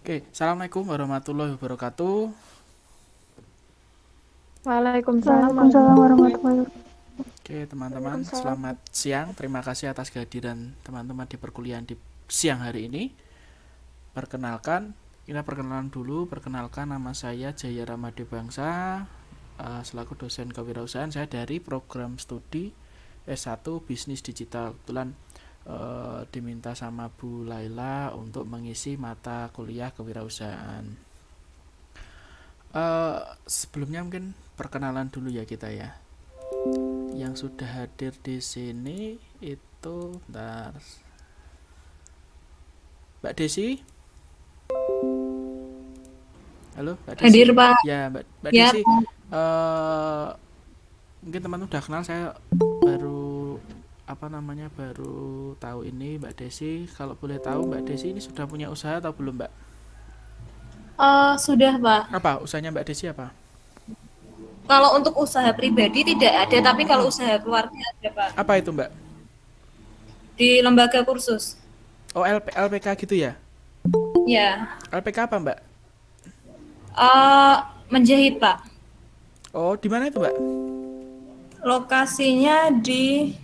Oke, assalamualaikum warahmatullahi wabarakatuh. Waalaikumsalam Waalaikumsalam warahmatullahi warahmatullahi wabarakatuh. Oke, teman-teman, Waalaikumsalam. selamat siang. Terima kasih atas kehadiran teman-teman di perkuliahan di siang hari ini. Kita perkenalan dulu. Perkenalkan, nama saya Jaya Ramade Bangsa, selaku dosen kewirausahaan. Saya dari program studi S1 Bisnis Digital. Kebetulan diminta sama Bu Laila untuk mengisi mata kuliah kewirausahaan. Sebelumnya mungkin perkenalan dulu ya kita ya. Yang sudah hadir di sini itu, bentar, Mbak Desi. Halo, Mbak Desi. Hadir, Pak. Ya, Mbak Ya, Desi. eh Mungkin teman udah kenal, saya baru baru tahu ini Mbak Desi. Kalau boleh tahu, Mbak Desi ini sudah punya usaha atau belum, Mbak? sudah, Pak. Apa usahanya Mbak Desi apa? Kalau untuk usaha pribadi tidak ada, tapi kalau usaha keluarga ada, Pak. Apa itu, Mbak? Di lembaga kursus. Oh, LPK gitu ya? Ya, LPK apa, Mbak? eh menjahit, Pak. Oh, di mana itu, Mbak? Lokasinya di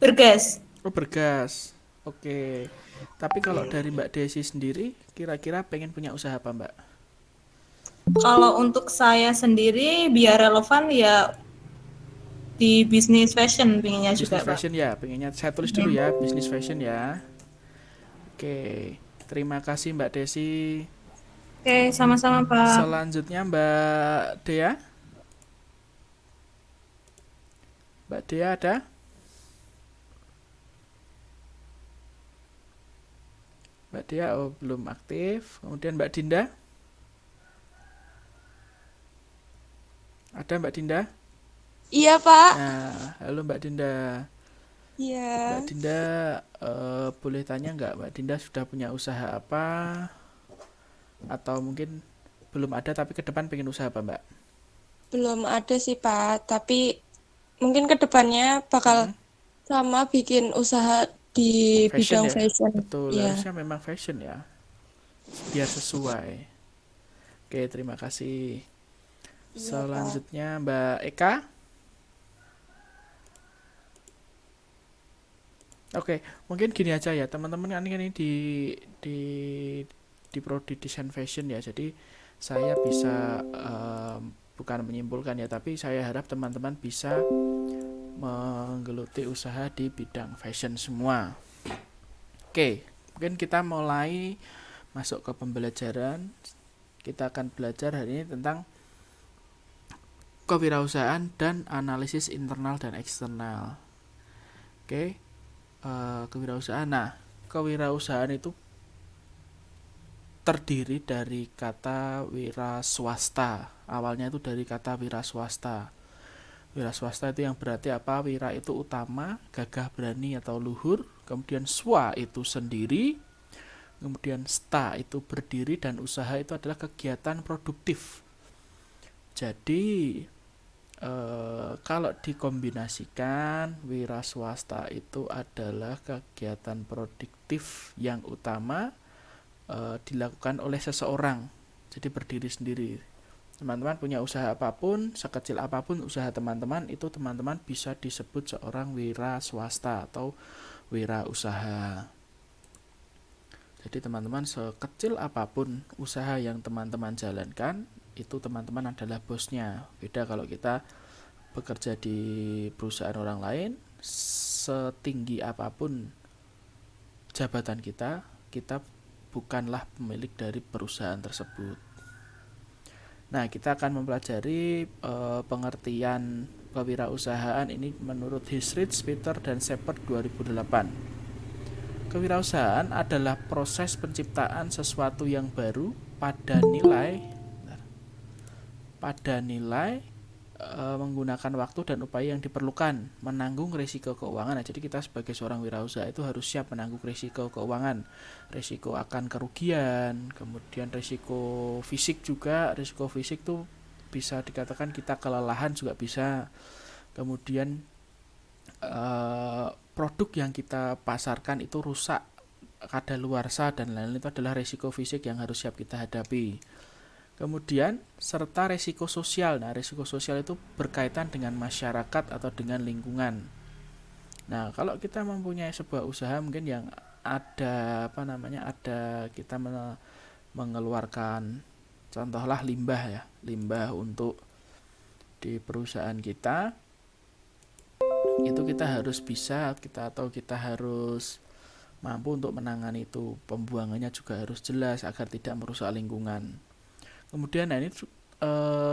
Bergas. Oh, Bergas. Oke. Tapi kalau dari Mbak Desi sendiri, kira-kira pengen punya usaha apa, Mbak? Kalau untuk saya sendiri, biar relevan ya di bisnis fashion pinginnya Bisnis juga, Pak. fashion ya, pengennya saya tulis dulu ya, bisnis fashion ya. Oke. Terima kasih Mbak Desi. Oke, sama-sama, Pak. Selanjutnya Mbak Dea. Mbak Dea ada? Mbak Dea oh belum aktif. Kemudian Mbak Dinda. Ada Mbak Dinda? Iya, Pak. Nah, halo Mbak Dinda. Mbak Iya. Dinda, boleh tanya nggak Mbak Dinda sudah punya usaha apa? Atau mungkin belum ada tapi ke depan pengen usaha apa, Mbak? Belum ada sih, Pak. Tapi mungkin ke depannya bakal Mm-mm. sama bikin usaha di Fashion bidang ya? fashion. Betul, Iya. harusnya memang fashion ya. Biar sesuai. Oke, terima kasih. Iya, Pak. Selanjutnya Mbak Eka. Oke, mungkin gini aja ya, teman-teman kan ini di di prodi desain fashion ya. Jadi saya bisa bukan menyimpulkan ya, tapi saya harap teman-teman bisa menggeluti usaha di bidang fashion semua. Oke, mungkin kita mulai masuk ke pembelajaran. Kita akan belajar hari ini tentang kewirausahaan dan analisis internal dan eksternal. Oke, kewirausahaan. Nah, kewirausahaan itu terdiri dari kata wira swasta. Awalnya itu dari kata wira swasta. Wira swasta itu yang berarti apa? Wira itu utama, gagah berani atau luhur. Kemudian swa itu sendiri. Kemudian sta itu berdiri dan usaha itu adalah kegiatan produktif. Jadi kalau dikombinasikan, wira swasta itu adalah kegiatan produktif yang utama dilakukan oleh seseorang. Jadi berdiri sendiri. Teman-teman punya usaha apapun, sekecil apapun usaha teman-teman, itu teman-teman bisa disebut seorang wira swasta atau wira usaha. Jadi teman-teman sekecil apapun usaha yang teman-teman jalankan, itu teman-teman adalah bosnya. Beda kalau kita bekerja di perusahaan orang lain, setinggi apapun jabatan kita, kita bukanlah pemilik dari perusahaan tersebut. Nah, kita akan mempelajari pengertian kewirausahaan ini menurut Hisrich, Peter, dan Shepard 2008. Kewirausahaan adalah proses penciptaan sesuatu yang baru pada nilai menggunakan waktu dan upaya yang diperlukan, menanggung risiko keuangan. Nah, jadi kita sebagai seorang wirausaha itu harus siap menanggung risiko keuangan, risiko akan kerugian, kemudian risiko fisik juga. Risiko fisik tuh bisa dikatakan kita kelelahan juga bisa. Kemudian produk yang kita pasarkan itu rusak kadaluarsa dan lain-lain itu adalah resiko fisik yang harus siap kita hadapi. Kemudian serta resiko sosial. Nah, resiko sosial itu berkaitan dengan masyarakat atau dengan lingkungan. Nah, kalau kita mempunyai sebuah usaha mungkin yang ada ada kita mengeluarkan contohlah limbah untuk di perusahaan kita, itu kita harus mampu untuk menangani itu. Pembuangannya juga harus jelas agar tidak merusak lingkungan. Kemudian ini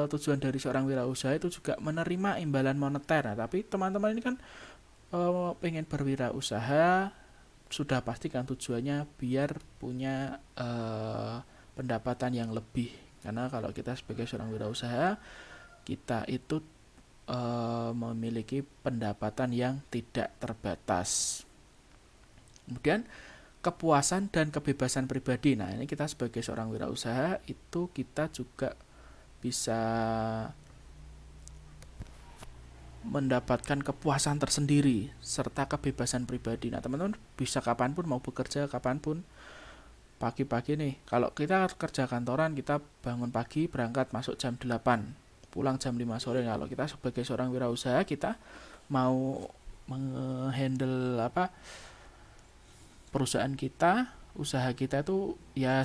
tujuan dari seorang wirausaha itu juga menerima imbalan moneter. Nah, tapi teman-teman ini kan pengen berwirausaha, sudah pasti kan tujuannya biar punya pendapatan yang lebih. Karena kalau kita sebagai seorang wirausaha, kita itu memiliki pendapatan yang tidak terbatas. Kemudian kepuasan dan kebebasan pribadi. Nah, ini kita sebagai seorang wirausaha itu kita juga bisa mendapatkan kepuasan tersendiri serta kebebasan pribadi. Nah, teman-teman bisa kapanpun mau bekerja, kapanpun. Pagi-pagi nih, kalau kita kerja kantoran, kita bangun pagi, berangkat masuk jam 8, pulang jam 5 sore. Kalau kita sebagai seorang wirausaha, kita mau menghandle perusahaan kita, usaha kita itu ya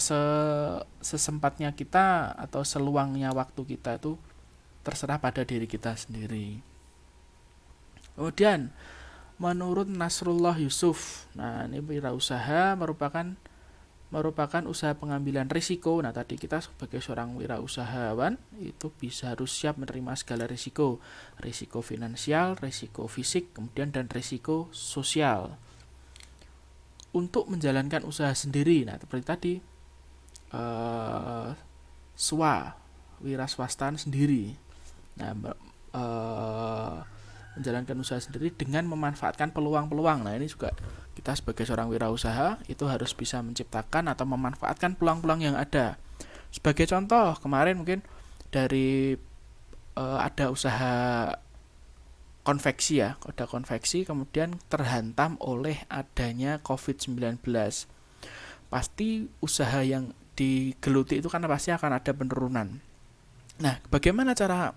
sesempatnya kita atau seluangnya waktu kita itu terserah pada diri kita sendiri. Kemudian menurut Nasrullah Yusuf, nah ini wirausaha merupakan usaha pengambilan risiko. Nah, tadi kita sebagai seorang wirausahawan itu harus siap menerima segala risiko finansial, risiko fisik, kemudian dan risiko sosial untuk menjalankan usaha sendiri. Nah, seperti tadi wira swasta sendiri. Nah, menjalankan usaha sendiri dengan memanfaatkan peluang-peluang. Nah, ini juga kita sebagai seorang wirausaha itu harus bisa menciptakan atau memanfaatkan peluang-peluang yang ada. Sebagai contoh, kemarin mungkin dari ada usaha konveksi kemudian terhantam oleh adanya COVID-19. Pasti usaha yang digeluti itu kan pasti akan ada penurunan. Nah, bagaimana cara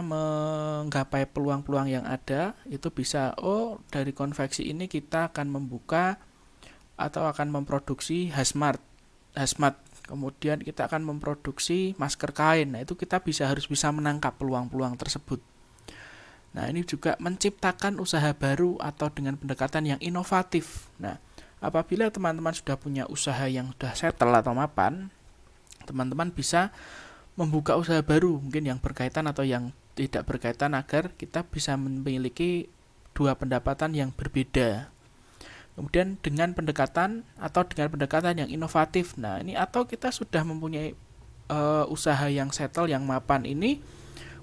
menggapai peluang-peluang yang ada? Itu bisa dari konveksi ini kita akan membuka atau akan memproduksi hazmat, kemudian kita akan memproduksi masker kain. Nah, itu kita harus bisa menangkap peluang-peluang tersebut. Nah, ini juga menciptakan usaha baru atau dengan pendekatan yang inovatif. Nah, apabila teman-teman sudah punya usaha yang sudah settle atau mapan, teman-teman bisa membuka usaha baru mungkin yang berkaitan atau yang tidak berkaitan agar kita bisa memiliki dua pendapatan yang berbeda. Kemudian dengan pendekatan yang inovatif. Nah, ini atau kita sudah mempunyai usaha yang settle, yang mapan ini,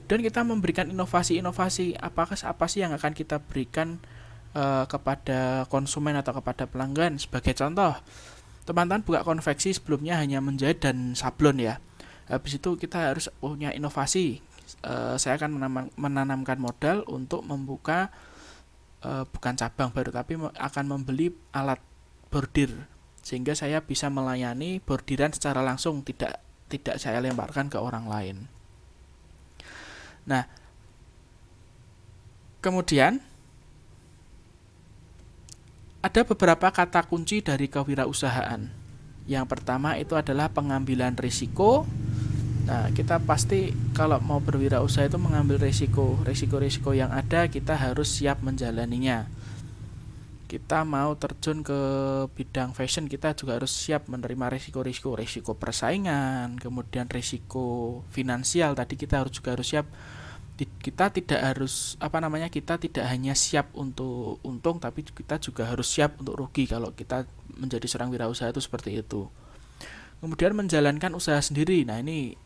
dan kita memberikan inovasi-inovasi apa sih yang akan kita berikan kepada konsumen atau kepada pelanggan. Sebagai contoh, teman-teman buka konveksi sebelumnya hanya menjahit dan sablon ya. Habis itu kita harus punya inovasi. Saya akan menanamkan modal untuk membuka bukan cabang baru, tapi akan membeli alat bordir sehingga saya bisa melayani bordiran secara langsung, tidak saya lemparkan ke orang lain. Nah, kemudian ada beberapa kata kunci dari kewirausahaan. Yang pertama itu adalah pengambilan risiko. Nah, kita pasti kalau mau berwirausaha itu mengambil risiko yang ada, kita harus siap menjalaninya. Kita mau terjun ke bidang fashion, kita juga harus siap menerima risiko persaingan, kemudian risiko finansial. Tadi kita juga harus siap. Kita tidak hanya siap untuk untung, tapi kita juga harus siap untuk rugi kalau kita menjadi seorang wirausaha itu seperti itu. Kemudian menjalankan usaha sendiri. Nah, ini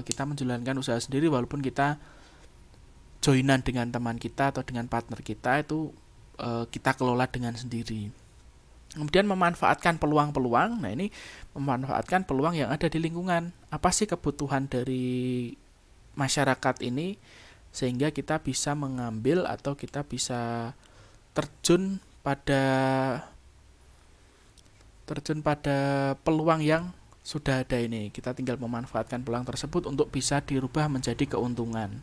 kita menjalankan usaha sendiri walaupun kita joinan dengan teman kita atau dengan partner kita, itu kita kelola dengan sendiri. Kemudian memanfaatkan peluang-peluang. Nah, ini memanfaatkan peluang yang ada di lingkungan. Apa sih kebutuhan dari masyarakat ini sehingga kita bisa mengambil atau kita bisa terjun pada peluang yang sudah ada ini. Kita tinggal memanfaatkan peluang tersebut untuk bisa dirubah menjadi keuntungan.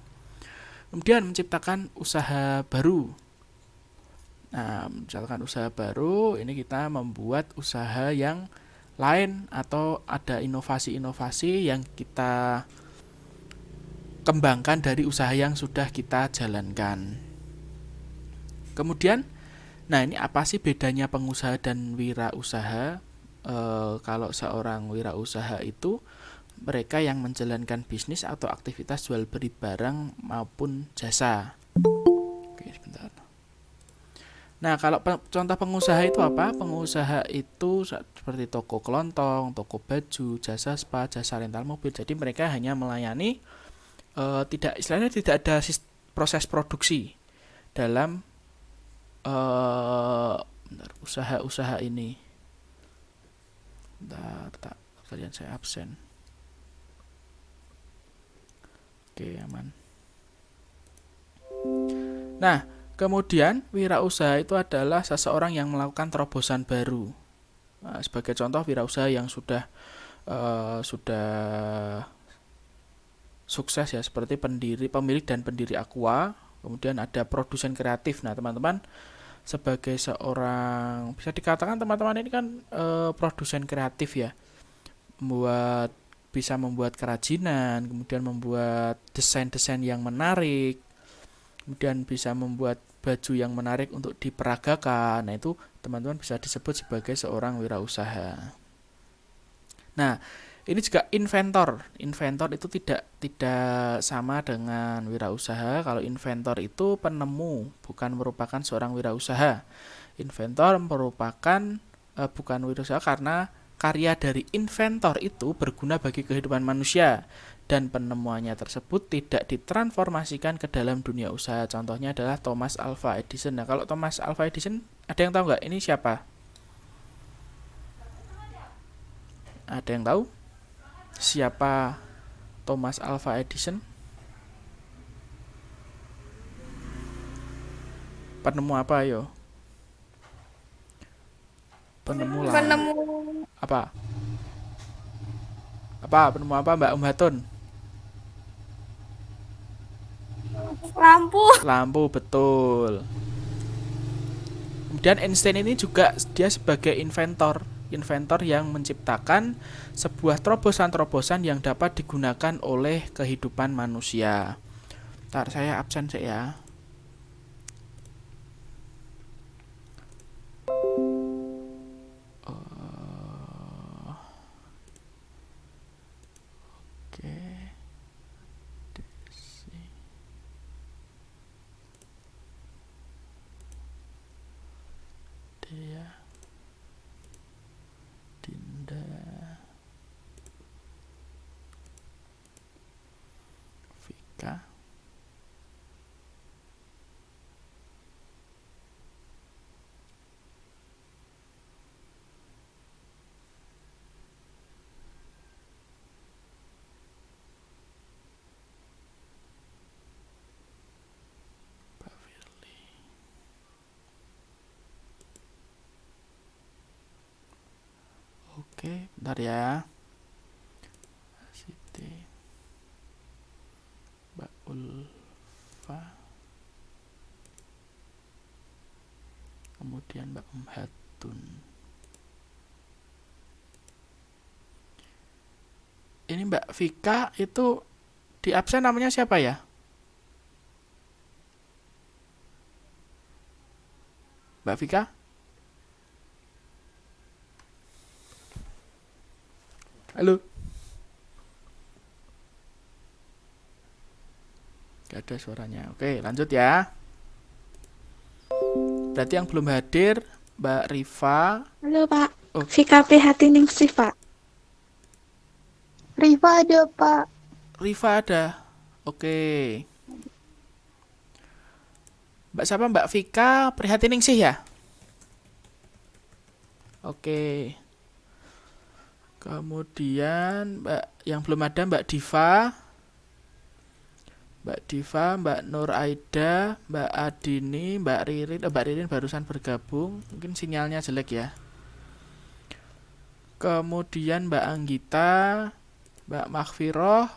Kemudian menciptakan usaha baru. Nah, misalkan usaha baru, ini kita membuat usaha yang lain atau ada inovasi-inovasi yang kita kembangkan dari usaha yang sudah kita jalankan. Kemudian, nah ini apa sih bedanya pengusaha dan wirausaha? Kalau seorang wirausaha itu mereka yang menjalankan bisnis atau aktivitas jual beli barang maupun jasa. Oke, sebentar. Nah, kalau contoh pengusaha itu apa? Pengusaha itu seperti toko kelontong, toko baju, jasa spa, jasa rental mobil. Jadi mereka hanya melayani istilahnya tidak ada proses produksi dalam usaha-usaha ini. Bentar, kalian saya absen. Oke, aman. Nah, kemudian wirausaha itu adalah seseorang yang melakukan terobosan baru. Nah, sebagai contoh wirausaha yang sudah sukses ya, seperti pemilik dan pendiri Aqua, kemudian ada produsen kreatif. Nah, teman-teman sebagai seorang, bisa dikatakan teman-teman ini kan produsen kreatif ya, bisa membuat kerajinan, kemudian membuat desain-desain yang menarik, kemudian bisa membuat baju yang menarik untuk diperagakan. Nah, itu teman-teman bisa disebut sebagai seorang wirausaha. Nah, ini juga inventor. Inventor itu tidak sama dengan wirausaha. Kalau inventor itu penemu, bukan merupakan seorang wirausaha. Inventor merupakan bukan wirausaha karena karya dari inventor itu berguna bagi kehidupan manusia dan penemuannya tersebut tidak ditransformasikan ke dalam dunia usaha. Contohnya adalah Thomas Alva Edison. Nah, kalau Thomas Alva Edison, ada yang tahu nggak? Ini siapa? Ada yang tahu? Siapa Thomas Alva Edison? Penemu apa, yo? Penemu apa? Penemu apa, Mbak Hatun? Lampu, betul. Kemudian Einstein ini juga dia sebagai inventor yang menciptakan sebuah terobosan-terobosan yang dapat digunakan oleh kehidupan manusia. Ntar saya absen sih ya. Oke. Dia Dinda Vika Pak Firly. Oke, bentar ya. Siti, Mbak Ulfa, kemudian Mbak Hatun. Ini Mbak Vika itu di absen namanya siapa ya? Mbak Vika? Halo? Gak ada suaranya. Oke, lanjut ya. Berarti yang belum hadir Mbak Riva. Halo Pak, Oh. Vika Prihatingningsih Pak. Riva ada Pak. Riva ada. Oke. Mbak siapa? Mbak Vika Prihatingningsih ya? Oke. Kemudian Mbak yang belum ada Mbak Diva. Mbak Diva, Mbak Nur Aida, Mbak Adini, Mbak Ririn. Mbak Ririn barusan bergabung, mungkin sinyalnya jelek ya. Kemudian Mbak Anggita, Mbak Maghfirah,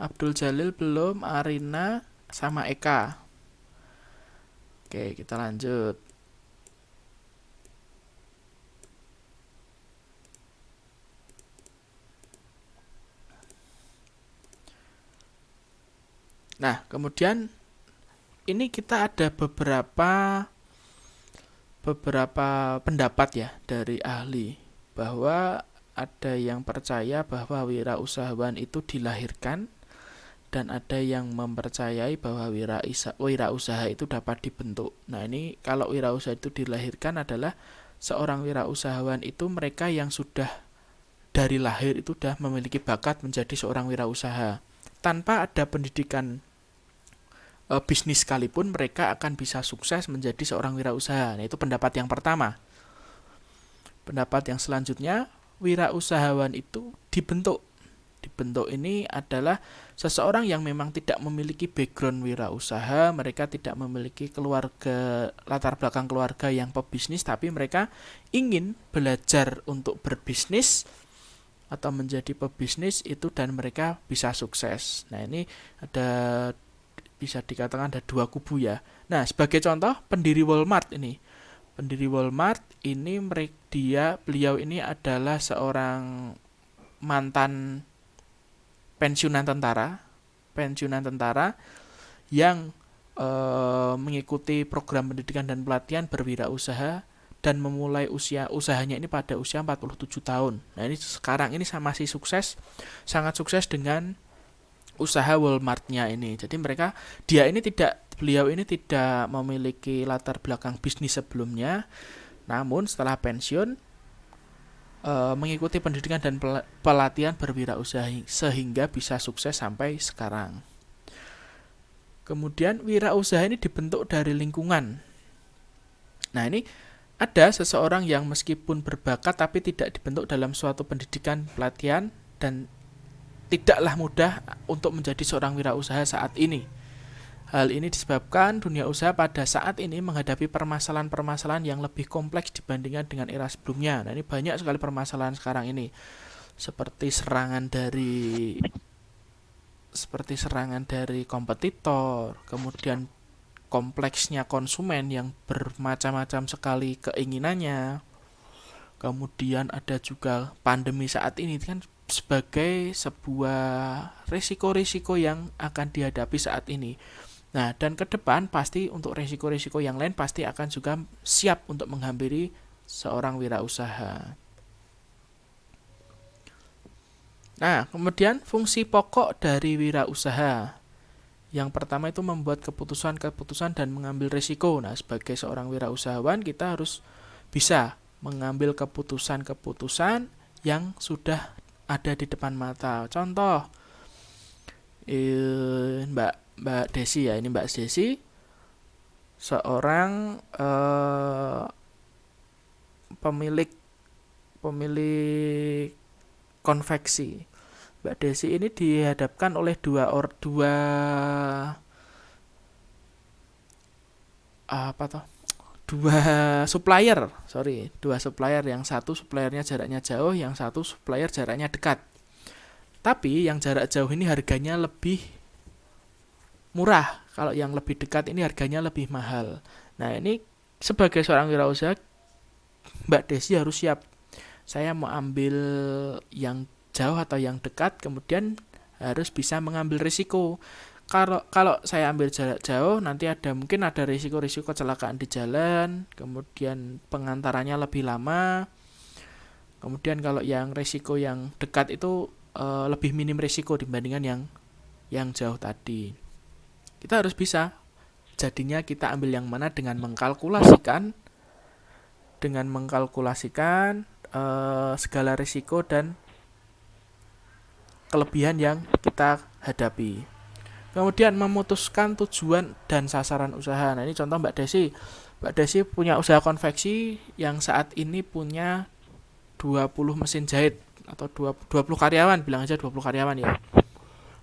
Abdul Jalil belum, Arina, sama Eka. Oke, kita lanjut. Nah, kemudian ini kita ada beberapa pendapat ya dari ahli, bahwa ada yang percaya bahwa wirausahawan itu dilahirkan dan ada yang mempercayai bahwa wirausaha itu dapat dibentuk. Nah, ini kalau wirausaha itu dilahirkan adalah seorang wirausahawan itu mereka yang sudah dari lahir itu sudah memiliki bakat menjadi seorang wirausaha. Tanpa ada pendidikan bisnis sekalipun mereka akan bisa sukses menjadi seorang wirausaha. Nah, itu pendapat yang pertama. Pendapat yang selanjutnya, wirausahawan itu dibentuk. Dibentuk ini adalah seseorang yang memang tidak memiliki background wirausaha, mereka tidak memiliki latar belakang keluarga yang pebisnis, tapi mereka ingin belajar untuk berbisnis atau menjadi pebisnis itu dan mereka bisa sukses. Nah, ini bisa dikatakan ada dua kubu ya. Nah, sebagai contoh pendiri Walmart ini. Pendiri Walmart ini beliau ini adalah seorang mantan pensiunan tentara yang mengikuti program pendidikan dan pelatihan berwirausaha dan memulai usahanya ini pada usia 47 tahun. Nah, ini sekarang ini masih sukses, sangat sukses dengan usaha Walmart-nya ini. Jadi beliau ini tidak memiliki latar belakang bisnis sebelumnya, namun setelah pensiun mengikuti pendidikan dan pelatihan berwirausaha sehingga bisa sukses sampai sekarang. Kemudian wirausaha ini dibentuk dari lingkungan. Nah, ini ada seseorang yang meskipun berbakat tapi tidak dibentuk dalam suatu pendidikan pelatihan dan tidaklah mudah untuk menjadi seorang wirausaha saat ini. Hal ini disebabkan dunia usaha pada saat ini menghadapi permasalahan-permasalahan yang lebih kompleks dibandingkan dengan era sebelumnya. Nah, ini banyak sekali permasalahan sekarang ini. Seperti serangan dari kompetitor, kemudian kompleksnya konsumen yang bermacam-macam sekali keinginannya. Kemudian ada juga pandemi saat ini kan sebagai sebuah risiko-risiko yang akan dihadapi saat ini. Nah, dan ke depan pasti untuk risiko-risiko yang lain pasti akan juga siap untuk menghampiri seorang wirausaha. Nah, kemudian fungsi pokok dari wirausaha. Yang pertama itu membuat keputusan-keputusan dan mengambil risiko. Nah, sebagai seorang wirausahawan kita harus bisa mengambil keputusan-keputusan yang sudah ada di depan mata. Contoh, Mbak Desi ya, ini Mbak Desi seorang pemilik konveksi. Mbak Desi ini dihadapkan oleh dua supplier, yang satu suppliernya jaraknya jauh, yang satu supplier jaraknya dekat. Tapi yang jarak jauh ini harganya lebih murah, kalau yang lebih dekat ini harganya lebih mahal. Nah, ini sebagai seorang wirausaha, Mbak Desi harus siap. Saya mau ambil yang jauh atau yang dekat, kemudian harus bisa mengambil risiko. Kalau saya ambil jarak jauh, nanti mungkin ada risiko-risiko kecelakaan di jalan, kemudian pengantarannya lebih lama. Kemudian kalau yang risiko yang dekat itu lebih minim risiko dibandingkan yang jauh tadi. Kita harus bisa. Jadinya kita ambil yang mana dengan mengkalkulasikan segala risiko dan kelebihan yang kita hadapi. Kemudian memutuskan tujuan dan sasaran usaha. Nah, ini contoh Mbak Desi. Mbak Desi punya usaha konveksi yang saat ini punya 20 mesin jahit atau 20 karyawan, bilang aja 20 karyawan ya.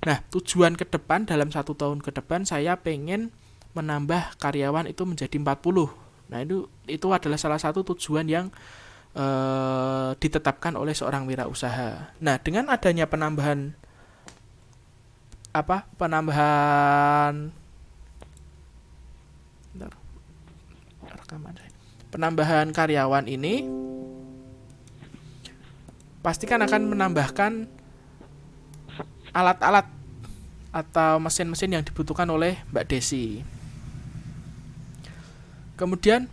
Nah, tujuan ke depan dalam 1 tahun ke depan saya pengen menambah karyawan itu menjadi 40. Nah, itu adalah salah satu tujuan yang ditetapkan oleh seorang wirausaha. Nah, dengan adanya penambahan bentar, rekaman saya. Penambahan karyawan ini pastikan akan menambahkan alat-alat atau mesin-mesin yang dibutuhkan oleh Mbak Desi. Kemudian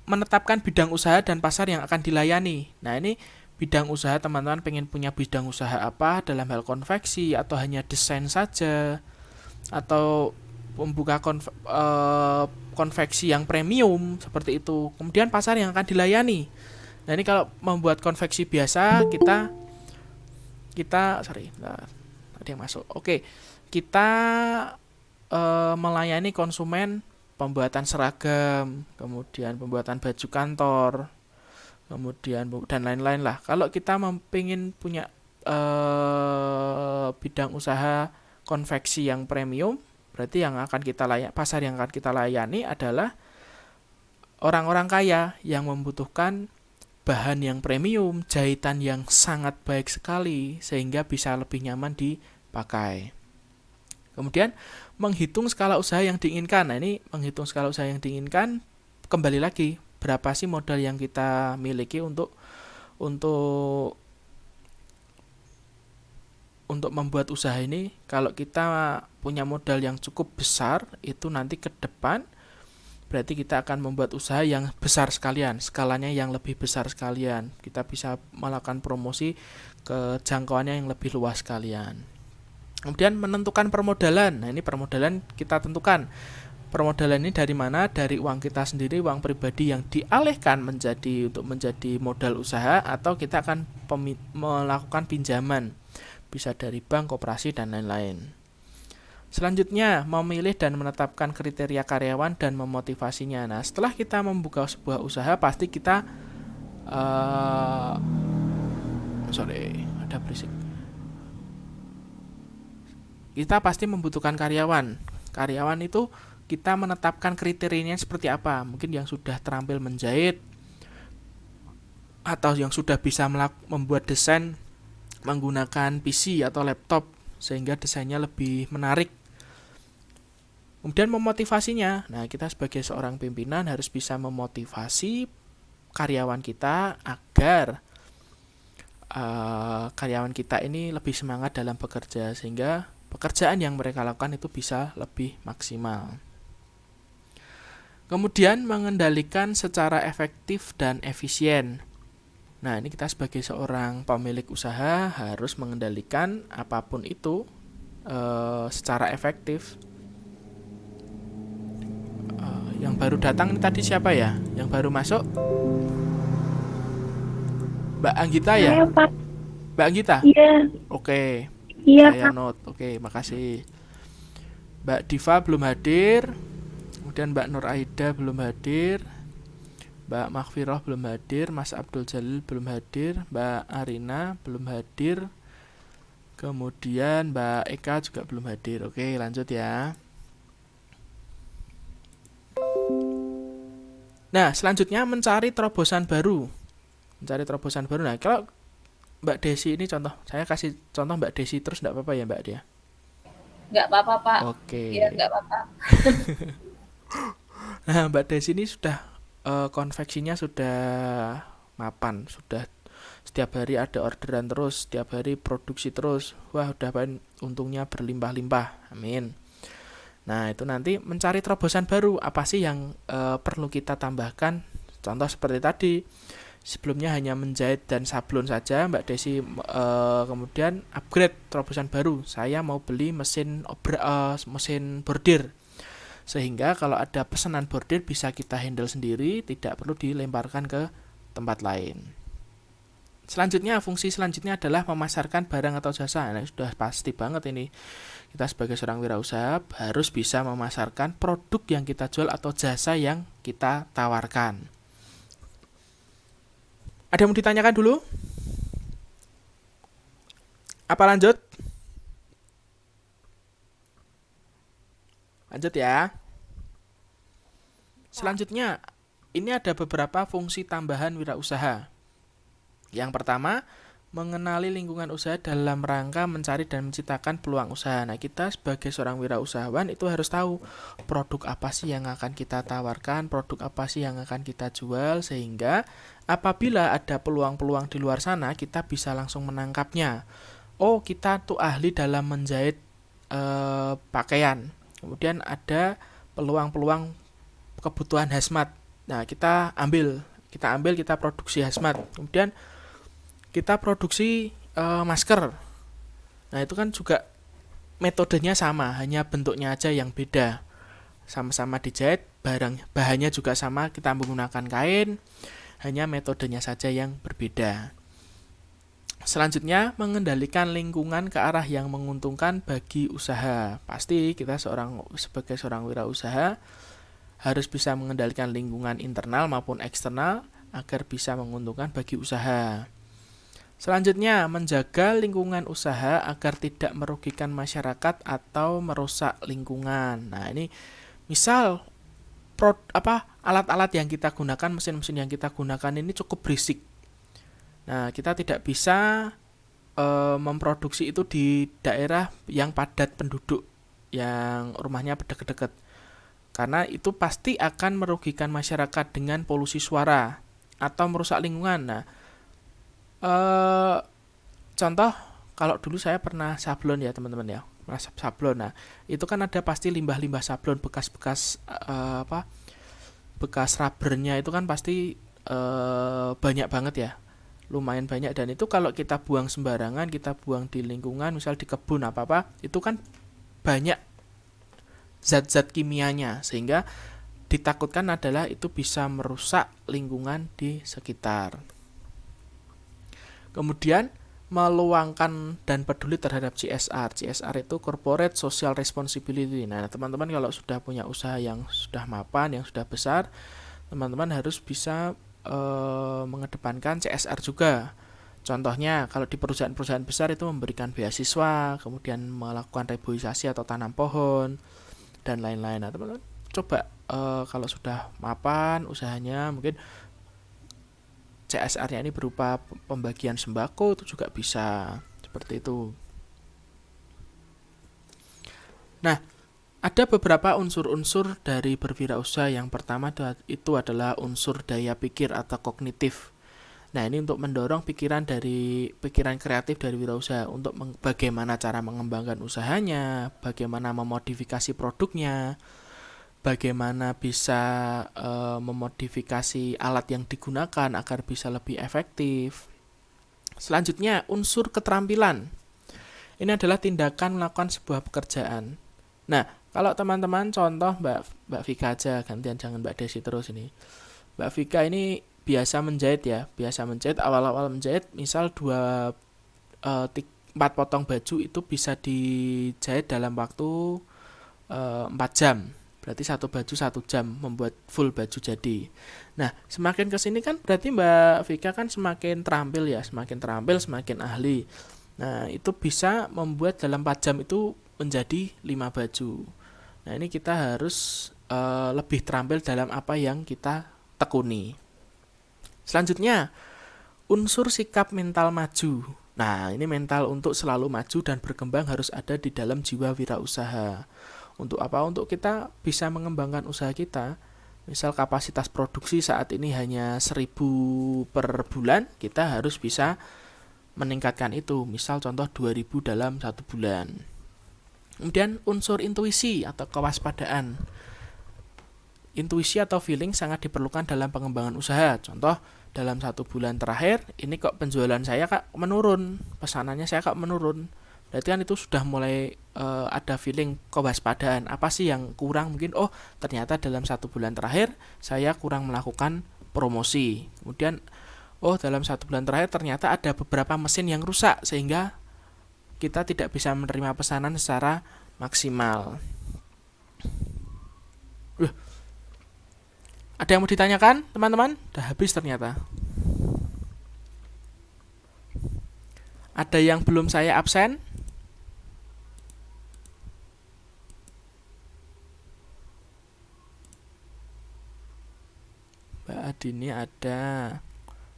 menetapkan bidang usaha dan pasar yang akan dilayani. Nah, ini bidang usaha, teman-teman pengen punya bidang usaha apa dalam hal konveksi atau hanya desain saja atau membuka konveksi yang premium seperti itu. Kemudian pasar yang akan dilayani. Nah, ini kalau membuat konveksi biasa kita ada yang masuk. Oke. Kita melayani konsumen pembuatan seragam, kemudian pembuatan baju kantor, kemudian dan lain-lain lah. Kalau kita ingin punya bidang usaha konveksi yang premium, berarti pasar yang akan kita layani adalah orang-orang kaya yang membutuhkan bahan yang premium, jahitan yang sangat baik sekali sehingga bisa lebih nyaman dipakai. Kemudian menghitung skala usaha yang diinginkan. Nah, ini menghitung skala usaha yang diinginkan, kembali lagi berapa sih modal yang kita miliki untuk membuat usaha ini. Kalau kita punya modal yang cukup besar, itu nanti ke depan berarti kita akan membuat usaha yang besar sekalian, skalanya yang lebih besar sekalian. Kita bisa melakukan promosi ke jangkauannya yang lebih luas sekalian. Kemudian menentukan permodalan. Nah, ini permodalan kita tentukan. Permodalan ini dari mana? Dari uang kita sendiri, uang pribadi yang dialihkan untuk menjadi modal usaha, atau kita akan melakukan pinjaman. Bisa dari bank, koperasi, dan lain-lain. Selanjutnya, memilih dan menetapkan kriteria karyawan dan memotivasinya. Nah, setelah kita membuka sebuah usaha, pasti kita ada berisik. Kita pasti membutuhkan karyawan. Karyawan itu kita menetapkan kriterianya seperti apa. Mungkin yang sudah terampil menjahit, atau yang sudah bisa membuat desain menggunakan PC atau laptop sehingga desainnya lebih menarik. Kemudian memotivasinya. Nah, kita sebagai seorang pimpinan harus bisa memotivasi karyawan kita agar karyawan kita ini lebih semangat dalam bekerja sehingga pekerjaan yang mereka lakukan itu bisa lebih maksimal. Kemudian mengendalikan secara efektif dan efisien. Nah, ini kita sebagai seorang pemilik usaha harus mengendalikan apapun itu secara efektif. Yang baru datang ini tadi siapa ya? Yang baru masuk? Mbak Anggita ya? Saya, Pak. Mbak Anggita? Iya. Oke. Iya, Saya Pak. note. Oke, makasih. Mbak Diva belum hadir. Kemudian Mbak Nur Aida belum hadir. Mbak Maghfirah belum hadir. Mas Abdul Jalil belum hadir. Mbak Arina belum hadir. Kemudian Mbak Eka juga belum hadir. Oke, lanjut ya. Nah, selanjutnya mencari terobosan baru. Nah, kalau Mbak Desi ini saya kasih contoh Mbak Desi terus enggak apa-apa ya Mbak Dia? Nggak apa-apa, Pak. Oke. Iya, nggak apa-apa. Nah, Mbak Desi ini sudah konveksinya sudah mapan, sudah setiap hari ada orderan terus, setiap hari produksi terus. Wah, udah untungnya berlimpah-limpah. Amin. Nah, itu nanti mencari terobosan baru. Apa sih yang perlu kita tambahkan? Contoh seperti tadi. Sebelumnya hanya menjahit dan sablon saja, Mbak Desi kemudian upgrade terobosan baru. Saya mau beli mesin bordir. Sehingga kalau ada pesanan bordir bisa kita handle sendiri, tidak perlu dilemparkan ke tempat lain. Fungsi selanjutnya adalah memasarkan barang atau jasa. Nah, sudah pasti banget ini. Kita sebagai seorang wirausaha harus bisa memasarkan produk yang kita jual atau jasa yang kita tawarkan. Ada yang mau ditanyakan dulu? Apa lanjut? Lanjut ya. Selanjutnya, ini ada beberapa fungsi tambahan wirausaha. Yang pertama, mengenali lingkungan usaha dalam rangka mencari dan menciptakan peluang usaha. Nah, kita sebagai seorang wirausahawan itu harus tahu produk apa sih yang akan kita tawarkan, produk apa sih yang akan kita jual, sehingga apabila ada peluang-peluang di luar sana, kita bisa langsung menangkapnya. Oh, kita tuh ahli dalam menjahit pakaian. Kemudian ada peluang-peluang kebutuhan hazmat. Nah, kita produksi hazmat. Kemudian kita produksi masker. Nah, itu kan juga metodenya sama, hanya bentuknya aja yang beda. Sama-sama dijahit, bahannya juga sama, kita menggunakan kain, hanya metodenya saja yang berbeda. Selanjutnya, mengendalikan lingkungan ke arah yang menguntungkan bagi usaha. Pasti kita sebagai seorang wirausaha harus bisa mengendalikan lingkungan internal maupun eksternal agar bisa menguntungkan bagi usaha. Selanjutnya, menjaga lingkungan usaha agar tidak merugikan masyarakat atau merusak lingkungan. Nah, ini misal alat-alat yang kita gunakan, mesin-mesin yang kita gunakan ini cukup berisik. Nah, kita tidak bisa memproduksi itu di daerah yang padat penduduk, yang rumahnya dekat-dekat. Karena itu pasti akan merugikan masyarakat dengan polusi suara atau merusak lingkungan. Nah, contoh, kalau dulu saya pernah sablon ya teman-teman ya, sablon. Nah, itu kan ada pasti limbah-limbah sablon, bekas-bekas bekas rubbernya itu kan pasti banyak banget ya, lumayan banyak. Dan itu kalau kita buang sembarangan, kita buang di lingkungan, misal di kebun apa-apa, itu kan banyak zat-zat kimianya, sehingga ditakutkan adalah itu bisa merusak lingkungan di sekitar. Kemudian meluangkan dan peduli terhadap CSR. CSR itu Corporate Social Responsibility. Nah, teman-teman kalau sudah punya usaha yang sudah mapan, yang sudah besar, teman-teman harus bisa mengedepankan CSR juga. Contohnya, kalau di perusahaan-perusahaan besar itu memberikan beasiswa, kemudian melakukan reboisasi atau tanam pohon, dan lain-lain. Nah, teman-teman coba kalau sudah mapan usahanya, mungkin CSR-nya ini berupa pembagian sembako, itu juga bisa seperti itu. Nah, ada beberapa unsur-unsur dari berwirausaha. Yang pertama itu adalah unsur daya pikir atau kognitif. Nah, ini untuk mendorong pikiran kreatif dari wirausaha untuk bagaimana cara mengembangkan usahanya, bagaimana memodifikasi produknya, bagaimana bisa memodifikasi alat yang digunakan agar bisa lebih efektif. Selanjutnya, unsur keterampilan. Ini adalah tindakan melakukan sebuah pekerjaan. Nah, kalau teman-teman contoh Mbak Vika aja, gantian jangan Mbak Desi terus ini. Mbak Vika ini biasa menjahit ya, awal-awal menjahit, misal 4 potong baju itu bisa dijahit dalam waktu 4 jam. Berarti satu baju 1 jam membuat full baju jadi. Nah, semakin kesini kan berarti Mbak Vika kan semakin terampil ya, semakin ahli. Nah, itu bisa membuat dalam 4 jam itu menjadi 5 baju. Nah, ini kita harus lebih terampil dalam apa yang kita tekuni. Selanjutnya, unsur sikap mental maju. Nah, ini mental untuk selalu maju dan berkembang harus ada di dalam jiwa wirausaha. Untuk apa? Untuk kita bisa mengembangkan usaha kita. Misal kapasitas produksi saat ini hanya 1.000 per bulan, kita harus bisa meningkatkan itu. Misal contoh 2.000 dalam 1 bulan. Kemudian unsur intuisi atau kewaspadaan. Intuisi atau feeling sangat diperlukan dalam pengembangan usaha. Contoh, dalam 1 bulan terakhir, ini kok penjualan saya menurun, pesanannya saya menurun. Berarti kan itu sudah mulai ada feeling kewaspadaan. Apa sih yang kurang? Mungkin ternyata dalam 1 bulan terakhir saya kurang melakukan promosi. Kemudian dalam 1 bulan terakhir ternyata ada beberapa mesin yang rusak, sehingga kita tidak bisa menerima pesanan secara maksimal. Ada yang mau ditanyakan, teman-teman? Udah habis ternyata. Ada yang belum saya absen? Mbak Adini ada,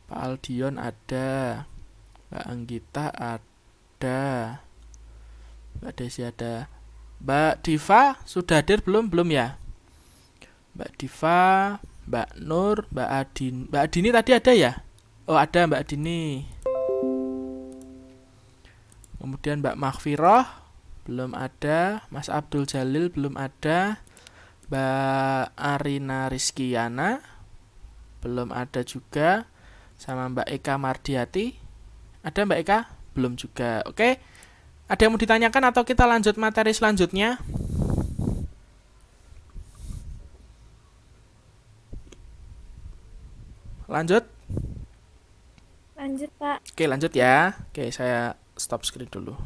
Pak Aldion ada, Mbak Anggita ada, Mbak Desi ada. Mbak Diva sudah hadir belum? Belum ya? Mbak Diva, Mbak Nur, Mbak Adini. Mbak Adini tadi ada ya? Oh ada Mbak Adini. Kemudian Mbak Maghfirah belum ada, Mas Abdul Jalil belum ada, Mbak Arina Rizkyana belum ada juga, sama Mbak Eka Mardiati. Ada Mbak Eka? Belum juga. Oke. Ada yang mau ditanyakan atau kita lanjut materi selanjutnya? Lanjut? Lanjut, Pak. Oke, lanjut ya. Oke, saya stop screen dulu.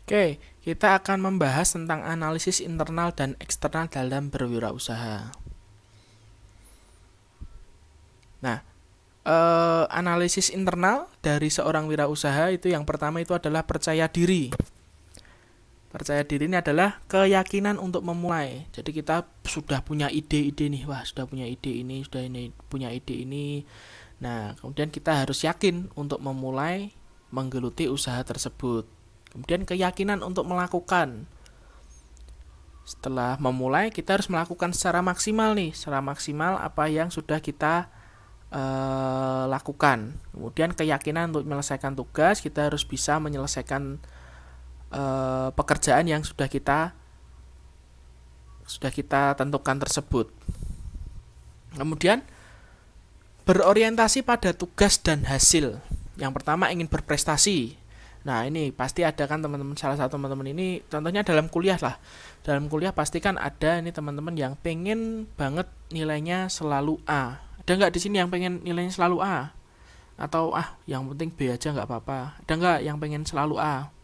Oke, kita akan membahas tentang analisis internal dan eksternal dalam berwirausaha. Nah, analisis internal dari seorang wirausaha itu yang pertama itu adalah percaya diri. Percaya diri ini adalah keyakinan untuk memulai. Jadi kita sudah punya ide-ide nih, wah sudah punya ide ini, punya ide ini. Nah, kemudian kita harus yakin untuk memulai menggeluti usaha tersebut. Kemudian keyakinan untuk melakukan. Setelah memulai, kita harus melakukan secara maksimal nih, secara maksimal apa yang sudah kita lakukan. Kemudian keyakinan untuk menyelesaikan tugas, kita harus bisa menyelesaikan pekerjaan yang sudah kita tentukan tersebut. Kemudian berorientasi pada tugas dan hasil. Yang pertama ingin berprestasi. Nah ini pasti ada kan teman-teman, salah satu teman-teman ini contohnya dalam kuliah lah. Dalam kuliah pasti kan ada ini teman-teman yang pengen banget nilainya selalu A. Ada nggak di sini yang pengen nilainya selalu A? Atau yang penting B aja nggak apa-apa? Ada nggak yang pengen selalu A?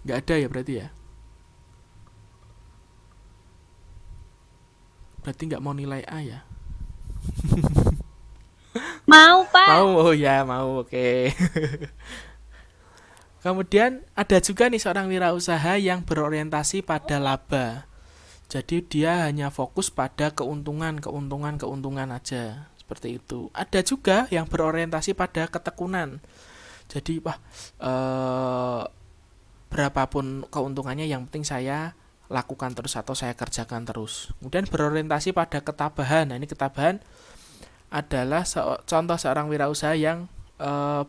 Nggak ada ya berarti ya? Berarti nggak mau nilai A ya? Mau, Pak. Mau, oh ya mau, oke. Kemudian ada juga nih seorang wirausaha yang berorientasi pada laba. Jadi dia hanya fokus pada keuntungan aja. Seperti itu. Ada juga yang berorientasi pada ketekunan. Jadi berapapun keuntungannya yang penting saya lakukan terus atau saya kerjakan terus. Kemudian berorientasi pada ketabahan. Nah ini ketabahan adalah contoh seorang wirausaha yang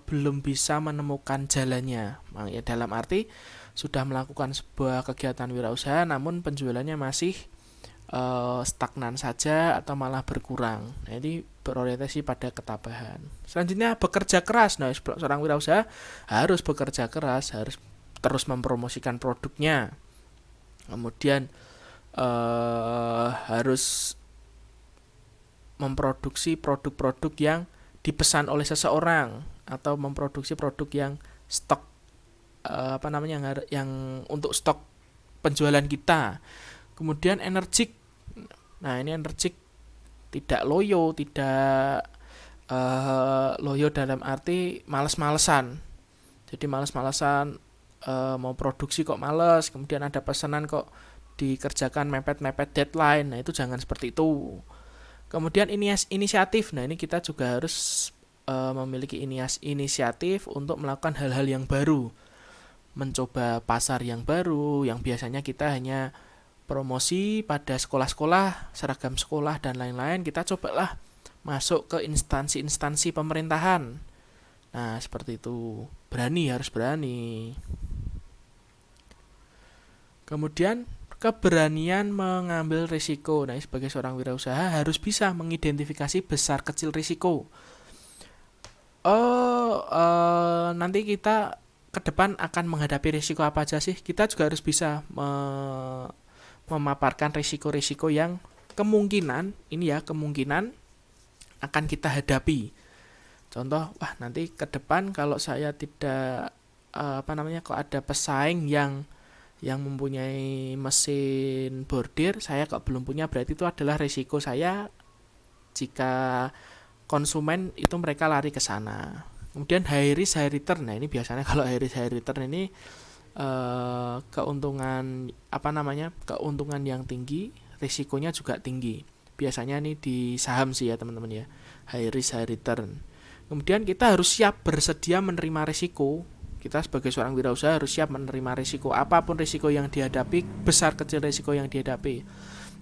belum bisa menemukan jalannya. Ya, dalam arti sudah melakukan sebuah kegiatan wirausaha namun penjualannya masih stagnan saja atau malah berkurang. Nah, ini berorientasi pada ketabahan. Selanjutnya bekerja keras. Nah, seorang wirausaha harus bekerja keras, harus terus mempromosikan produknya. Kemudian harus memproduksi produk-produk yang dipesan oleh seseorang atau memproduksi produk yang stok yang untuk stok penjualan kita. Kemudian energik. Nah, ini energik tidak loyo, tidak loyo dalam arti males-malesan. Jadi males-malesan mau produksi kok males, kemudian ada pesanan kok dikerjakan mepet-mepet deadline. Nah, itu jangan seperti itu. Kemudian inisiatif. Nah, ini kita juga harus memiliki inisiatif untuk melakukan hal-hal yang baru. Mencoba pasar yang baru, yang biasanya kita hanya promosi pada sekolah-sekolah, seragam sekolah, dan lain-lain. Kita cobalah masuk ke instansi-instansi pemerintahan. Nah, seperti itu. Harus berani. Kemudian keberanian mengambil risiko. Nah, sebagai seorang wirausaha harus bisa mengidentifikasi besar kecil risiko. Nanti kita ke depan akan menghadapi risiko apa aja sih? Kita juga harus bisa memaparkan risiko-risiko yang kemungkinan akan kita hadapi. Contoh, wah nanti ke depan kalau saya tidak kok ada pesaing yang mempunyai mesin bordir, saya kok belum punya, berarti itu adalah risiko saya jika konsumen itu mereka lari ke sana. Kemudian high risk high return. Nah, ini biasanya kalau high risk high return ini keuntungan yang tinggi, risikonya juga tinggi. Biasanya ini di saham sih ya teman-teman ya, high risk high return. Kemudian kita harus siap bersedia menerima risiko. Kita sebagai seorang wirausaha harus siap menerima risiko, apapun risiko yang dihadapi, besar kecil risiko yang dihadapi.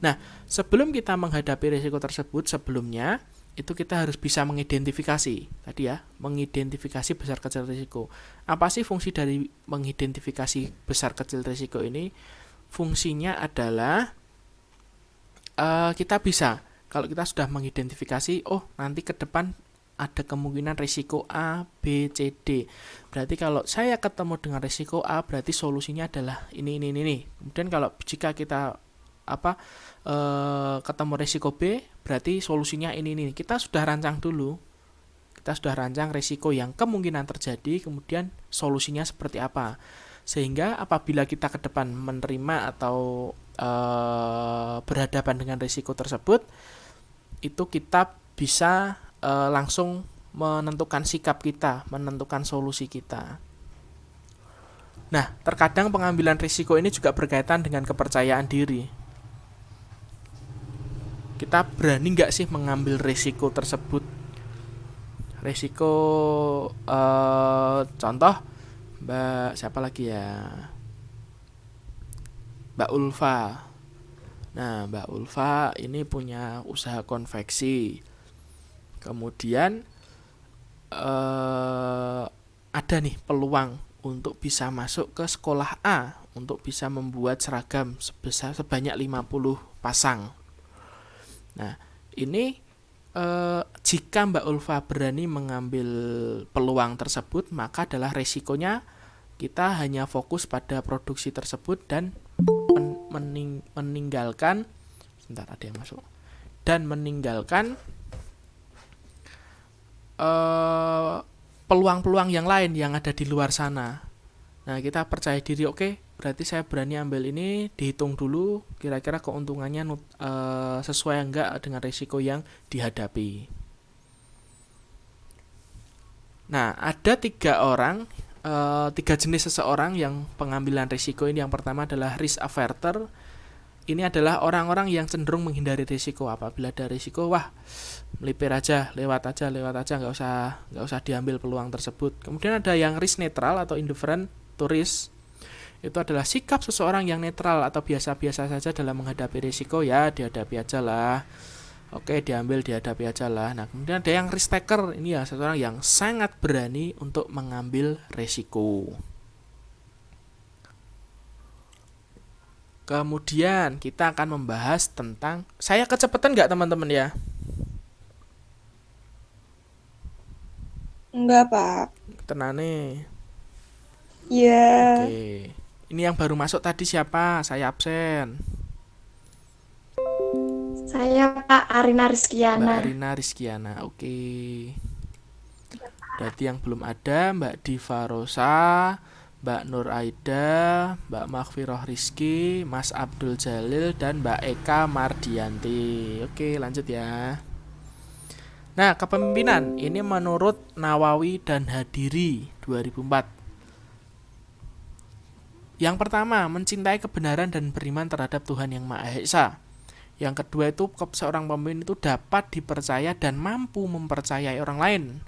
Nah, sebelum kita menghadapi risiko tersebut, sebelumnya itu kita harus bisa mengidentifikasi tadi ya, mengidentifikasi besar kecil risiko. Apa sih fungsi dari mengidentifikasi besar kecil risiko ini? Fungsinya adalah kita bisa, kalau kita sudah mengidentifikasi, oh nanti ke depan ada kemungkinan risiko A, B, C, D. Berarti kalau saya ketemu dengan risiko A, berarti solusinya adalah ini. Kemudian kalau jika kita ketemu risiko B, berarti solusinya ini. Kita sudah rancang dulu. Kita sudah rancang risiko yang kemungkinan terjadi, kemudian solusinya seperti apa. Sehingga apabila kita ke depan menerima atau berhadapan dengan risiko tersebut, itu kita bisa langsung menentukan sikap kita, menentukan solusi kita. Nah, terkadang pengambilan risiko ini juga berkaitan dengan kepercayaan diri. Kita berani nggak sih mengambil risiko tersebut? Risiko, contoh, siapa lagi ya? Mbak Ulfa. Nah, Mbak Ulfa ini punya usaha konveksi. Kemudian ada nih peluang untuk bisa masuk ke sekolah A, untuk bisa membuat seragam sebanyak 50 pasang. Nah, ini jika Mbak Ulfa berani mengambil peluang tersebut, maka adalah resikonya kita hanya fokus pada produksi tersebut dan meninggalkan peluang-peluang yang lain yang ada di luar sana. Nah, kita percaya diri, oke, berarti saya berani ambil ini, dihitung dulu kira-kira keuntungannya sesuai enggak dengan risiko yang dihadapi. Nah, ada tiga jenis seseorang yang pengambilan risiko ini. Yang pertama adalah risk averter. Ini adalah orang-orang yang cenderung menghindari risiko. Apabila ada risiko, wah, melipir aja, lewat aja, nggak usah diambil peluang tersebut. Kemudian ada yang risk netral atau indifferent to risk. Itu adalah sikap seseorang yang netral atau biasa-biasa saja dalam menghadapi risiko, ya dihadapi aja lah. Oke, dihadapi aja lah. Nah, kemudian ada yang risk taker. Ini ya seseorang yang sangat berani untuk mengambil risiko. Kemudian kita akan membahas tentang, saya kecepatan nggak teman-teman ya? Enggak, Pak. Tenane. Iya. Oke. Ini yang baru masuk tadi siapa? Saya absen. Saya Pak Arina Mbak Rizkiana. Arina Rizkiana. Oke. Berarti yang belum ada Mbak Diva Rosa, Mbak Nur Aida, Mbak Maghfirah Rizky, Mas Abdul Jalil, dan Mbak Eka Mardianti. Oke, lanjut ya. Nah, kepemimpinan ini menurut Nawawi dan Hadiri 2004. Yang pertama, mencintai kebenaran dan beriman terhadap Tuhan Yang Maha Esa. Yang kedua itu, seorang pemimpin itu dapat dipercaya dan mampu mempercayai orang lain.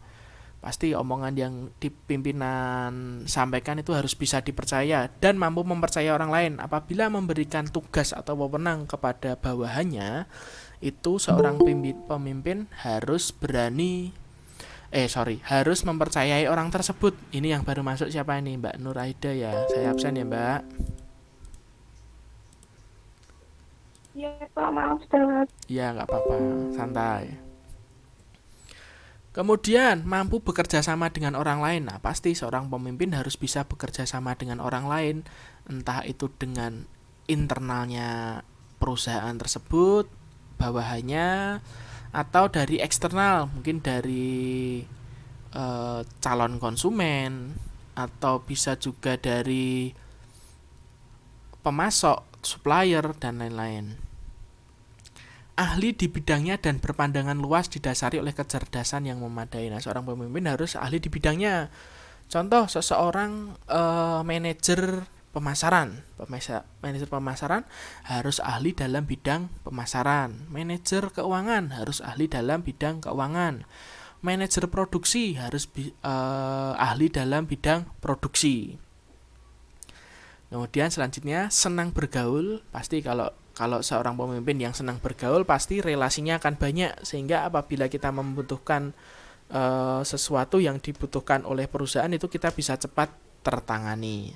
Pasti omongan yang pimpinan sampaikan itu harus bisa dipercaya dan mampu mempercayai orang lain. Apabila memberikan tugas atau wewenang kepada bawahannya, itu seorang pemimpin harus harus mempercayai orang tersebut. Ini yang baru masuk siapa ini? Mbak Nur Aida ya. Saya absen ya, Mbak. Iya Pak, maaf banget. Ya, nggak apa-apa, santai. Kemudian mampu bekerja sama dengan orang lain. Nah, pasti seorang pemimpin harus bisa bekerja sama dengan orang lain, entah itu dengan internalnya perusahaan tersebut, bawahannya, atau dari eksternal, mungkin dari calon konsumen, atau bisa juga dari pemasok, supplier, dan lain-lain. Ahli di bidangnya dan berpandangan luas didasari oleh kecerdasan yang memadai. Nah, seorang pemimpin harus ahli di bidangnya. Contoh, seseorang manajer pemasaran. Manajer pemasaran harus ahli dalam bidang pemasaran. Manajer keuangan harus ahli dalam bidang keuangan. Manajer produksi harus ahli dalam bidang produksi. Kemudian selanjutnya, senang bergaul. Pasti kalau seorang pemimpin yang senang bergaul, pasti relasinya akan banyak, sehingga apabila kita membutuhkan sesuatu yang dibutuhkan oleh perusahaan, itu kita bisa cepat tertangani.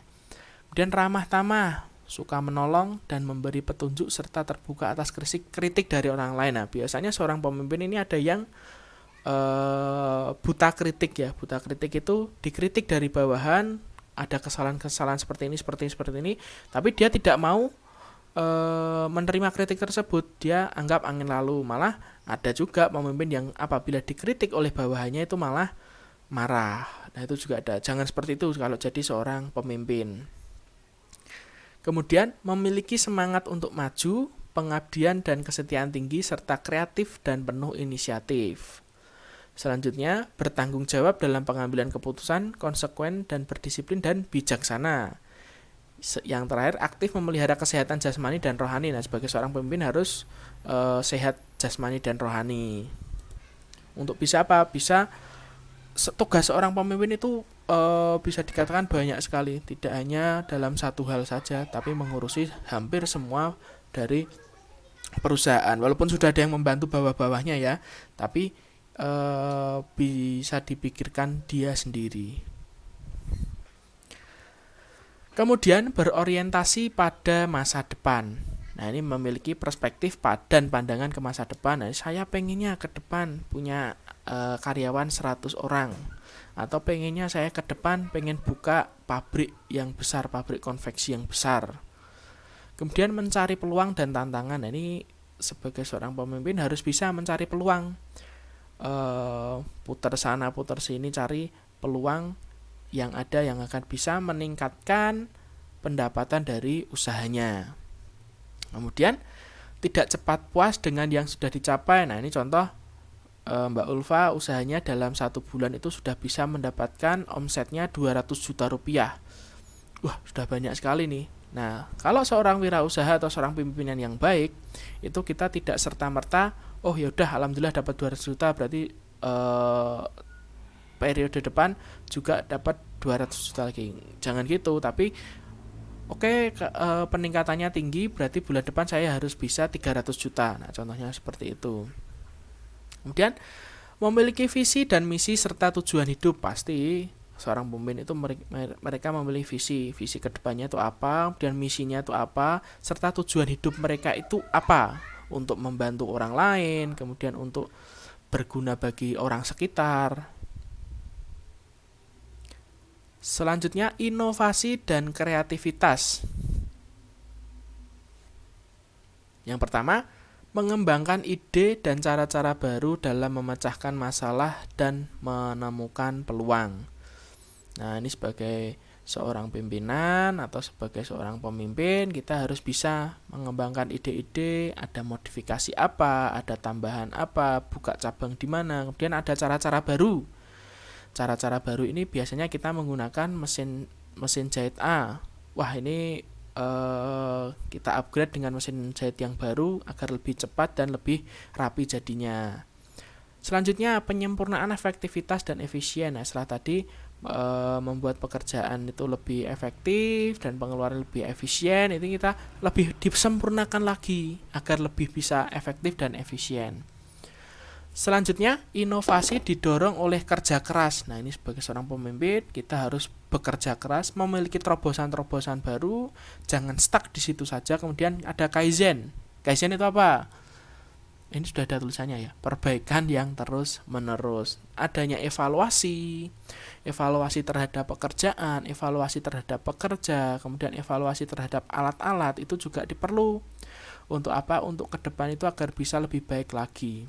Kemudian ramah tamah, suka menolong dan memberi petunjuk serta terbuka atas kritik dari orang lain. Nah, biasanya seorang pemimpin ini ada yang buta kritik ya. Buta kritik itu dikritik dari bawahan, ada kesalahan-kesalahan seperti ini, tapi dia tidak mau menerima kritik tersebut, dia anggap angin lalu. Malah ada juga pemimpin yang apabila dikritik oleh bawahannya itu malah marah. Nah, itu juga ada. Jangan seperti itu kalau jadi seorang pemimpin. Kemudian memiliki semangat untuk maju, pengabdian dan kesetiaan tinggi, serta kreatif dan penuh inisiatif. Selanjutnya, bertanggung jawab dalam pengambilan keputusan, konsekuen dan berdisiplin dan bijaksana. Yang terakhir, aktif memelihara kesehatan jasmani dan rohani. Nah, sebagai seorang pemimpin harus sehat jasmani dan rohani. Untuk bisa apa? Bisa tugas seorang pemimpin itu bisa dikatakan banyak sekali. Tidak hanya dalam satu hal saja, tapi mengurusi hampir semua dari perusahaan. Walaupun sudah ada yang membantu bawah-bawahnya ya, tapi bisa dipikirkan dia sendiri. Kemudian berorientasi pada masa depan. Nah, ini memiliki perspektif dan pandangan ke masa depan. Nah, saya pengennya ke depan punya karyawan 100 orang. Atau pengennya saya ke depan pengen buka pabrik yang besar, pabrik konveksi yang besar. Kemudian mencari peluang dan tantangan. Nah, ini sebagai seorang pemimpin harus bisa mencari peluang. Putar sana putar sini, cari peluang yang ada yang akan bisa meningkatkan pendapatan dari usahanya. Kemudian tidak cepat puas dengan yang sudah dicapai. Nah, ini contoh Mbak Ulfa usahanya dalam 1 bulan itu sudah bisa mendapatkan omsetnya 200 juta rupiah. Wah, sudah banyak sekali nih. Nah, kalau seorang wirausaha atau seorang pimpinan yang baik, itu kita tidak serta-merta, oh yaudah alhamdulillah dapat 200 juta, berarti periode depan juga dapat 200 juta lagi. Jangan gitu, tapi oke, peningkatannya tinggi, berarti bulan depan saya harus bisa 300 juta. Nah, contohnya seperti itu. Kemudian memiliki visi dan misi serta tujuan hidup. Pasti seorang pemimpin itu mereka memiliki visi kedepannya itu apa, kemudian misinya itu apa, serta tujuan hidup mereka itu apa, untuk membantu orang lain, kemudian untuk berguna bagi orang sekitar. Selanjutnya, inovasi dan kreativitas. Yang pertama, mengembangkan ide dan cara-cara baru dalam memecahkan masalah dan menemukan peluang. Nah, ini sebagai seorang pimpinan atau sebagai seorang pemimpin, kita harus bisa mengembangkan ide-ide, ada modifikasi apa, ada tambahan apa, buka cabang di mana, kemudian ada cara-cara baru. Cara-cara baru ini biasanya kita menggunakan mesin jahit A. Wah, ini kita upgrade dengan mesin jahit yang baru agar lebih cepat dan lebih rapi jadinya. Selanjutnya, penyempurnaan efektivitas dan efisien. Nah, setelah tadi membuat pekerjaan itu lebih efektif dan pengeluaran lebih efisien, itu kita lebih disempurnakan lagi agar lebih bisa efektif dan efisien. Selanjutnya, inovasi didorong oleh kerja keras. Nah, ini sebagai seorang pemimpin, kita harus bekerja keras, memiliki terobosan-terobosan baru, jangan stuck di situ saja. Kemudian ada kaizen. Kaizen itu apa? ini sudah ada tulisannya ya, perbaikan yang terus menerus. Adanya evaluasi terhadap pekerjaan, evaluasi terhadap pekerja, kemudian evaluasi terhadap alat-alat itu juga diperlu. Untuk apa? Untuk ke depan itu agar bisa lebih baik lagi.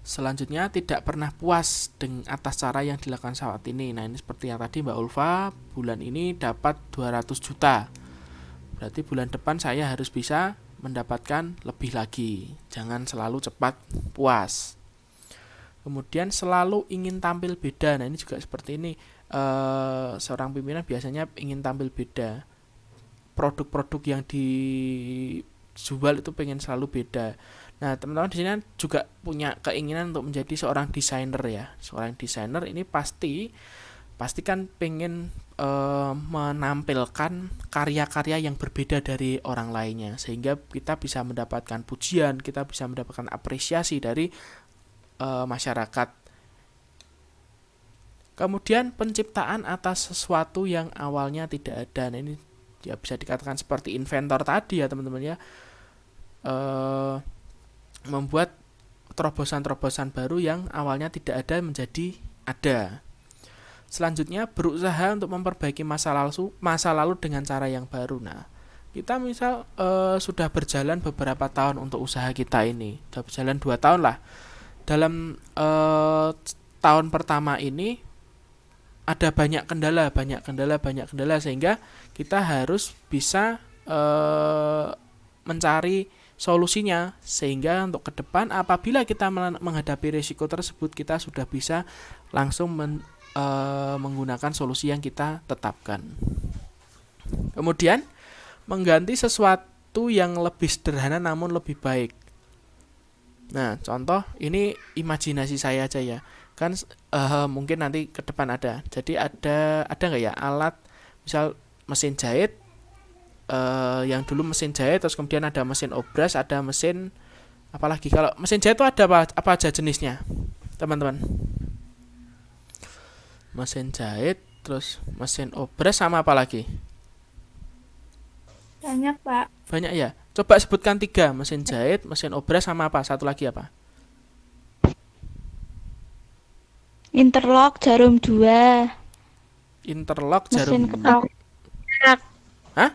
Selanjutnya, tidak pernah puas dengan atas cara yang dilakukan saat ini. Nah, ini seperti yang tadi Mbak Ulfa, bulan ini dapat 200 juta. Berarti bulan depan saya harus bisa mendapatkan lebih lagi. Jangan selalu cepat puas. Kemudian selalu ingin tampil beda. Nah, ini juga seperti ini. Seorang pimpinan biasanya ingin tampil beda. Produk-produk yang dijual itu pengen selalu beda. Nah, teman-teman di sini juga punya keinginan untuk menjadi seorang desainer ya. Seorang desainer ini pasti kan pengen menampilkan karya-karya yang berbeda dari orang lainnya, sehingga kita bisa mendapatkan pujian, kita bisa mendapatkan apresiasi dari masyarakat. Kemudian penciptaan atas sesuatu yang awalnya tidak ada. Nah, ini ya bisa dikatakan seperti inventor tadi ya teman-teman ya, membuat terobosan-terobosan baru yang awalnya tidak ada menjadi ada. Selanjutnya, berusaha untuk memperbaiki masa lalu dengan cara yang baru. Nah, kita misal sudah berjalan beberapa tahun untuk usaha kita ini, sudah berjalan 2 tahun lah. Dalam tahun pertama ini ada banyak kendala sehingga kita harus bisa mencari solusinya, sehingga untuk ke depan apabila kita menghadapi risiko tersebut kita sudah bisa langsung menggunakan solusi yang kita tetapkan. Kemudian mengganti sesuatu yang lebih sederhana namun lebih baik. Nah, contoh ini imajinasi saya aja ya. Kan mungkin nanti ke depan ada. Jadi ada nggak ya alat misal mesin jahit, yang dulu mesin jahit, terus kemudian ada mesin obras, ada mesin apalagi. Kalau mesin jahit itu ada apa aja jenisnya, teman-teman? Mesin jahit, terus mesin obras, sama apa lagi? Banyak, Pak. Banyak ya. Coba sebutkan 3, mesin jahit, mesin obras, sama apa? Satu lagi apa? Interlock, jarum 2. Interlock, Mesin jarum. ketok. Hah?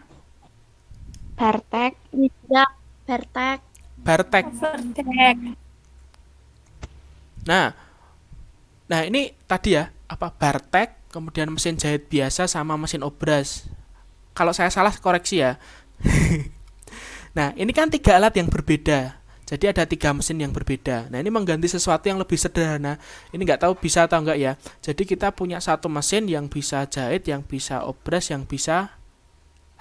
Bartek. Mijak. Bartek. Bartek. Bartek. Nah ini tadi ya, apa, Bartek, kemudian mesin jahit biasa sama mesin obras. Kalau saya salah koreksi ya. Nah, ini kan 3 alat yang berbeda. Jadi ada 3 mesin yang berbeda. Nah, ini mengganti sesuatu yang lebih sederhana. Ini nggak tahu bisa atau enggak ya. Jadi kita punya satu mesin yang bisa jahit, yang bisa obras, yang bisa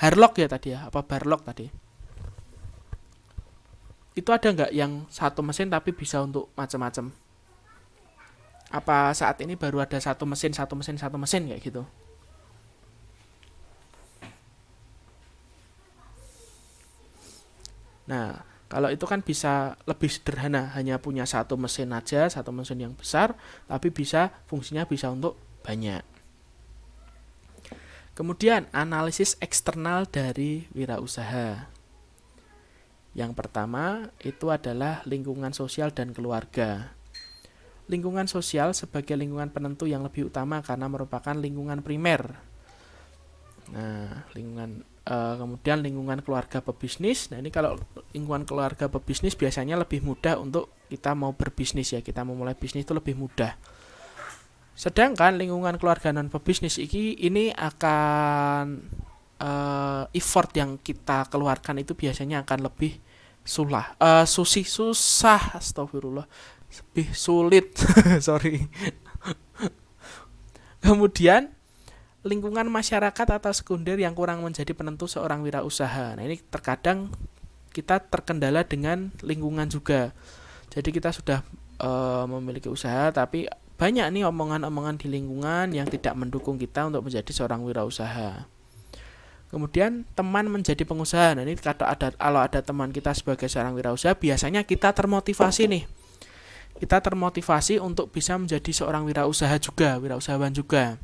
harlock ya tadi ya, apa barlock tadi. Itu ada nggak yang satu mesin tapi bisa untuk macam-macam? Apa saat ini baru ada satu mesin kayak gitu? Nah, kalau itu kan bisa lebih sederhana, hanya punya satu mesin aja, satu mesin yang besar, tapi fungsinya bisa untuk banyak. Kemudian, analisis eksternal dari wirausaha. Yang pertama, itu adalah lingkungan sosial dan keluarga. Lingkungan sosial sebagai lingkungan penentu yang lebih utama karena merupakan lingkungan primer. Nah, kemudian lingkungan keluarga pebisnis. Nah, ini kalau lingkungan keluarga pebisnis biasanya lebih mudah untuk kita mau berbisnis ya, kita mau mulai bisnis itu lebih mudah. Sedangkan lingkungan keluarga non pebisnis ini akan effort yang kita keluarkan itu biasanya akan lebih susah, astagfirullah, lebih sulit. Sorry. Kemudian lingkungan masyarakat atau sekunder yang kurang menjadi penentu seorang wirausaha. Nah, ini terkadang kita terkendala dengan lingkungan juga. Jadi kita sudah memiliki usaha, tapi banyak nih omongan-omongan di lingkungan yang tidak mendukung kita untuk menjadi seorang wirausaha. Kemudian teman menjadi pengusaha. Nah, ini kalau ada teman kita sebagai seorang wirausaha, biasanya kita termotivasi nih. Kita termotivasi untuk bisa menjadi seorang wirausahawan juga.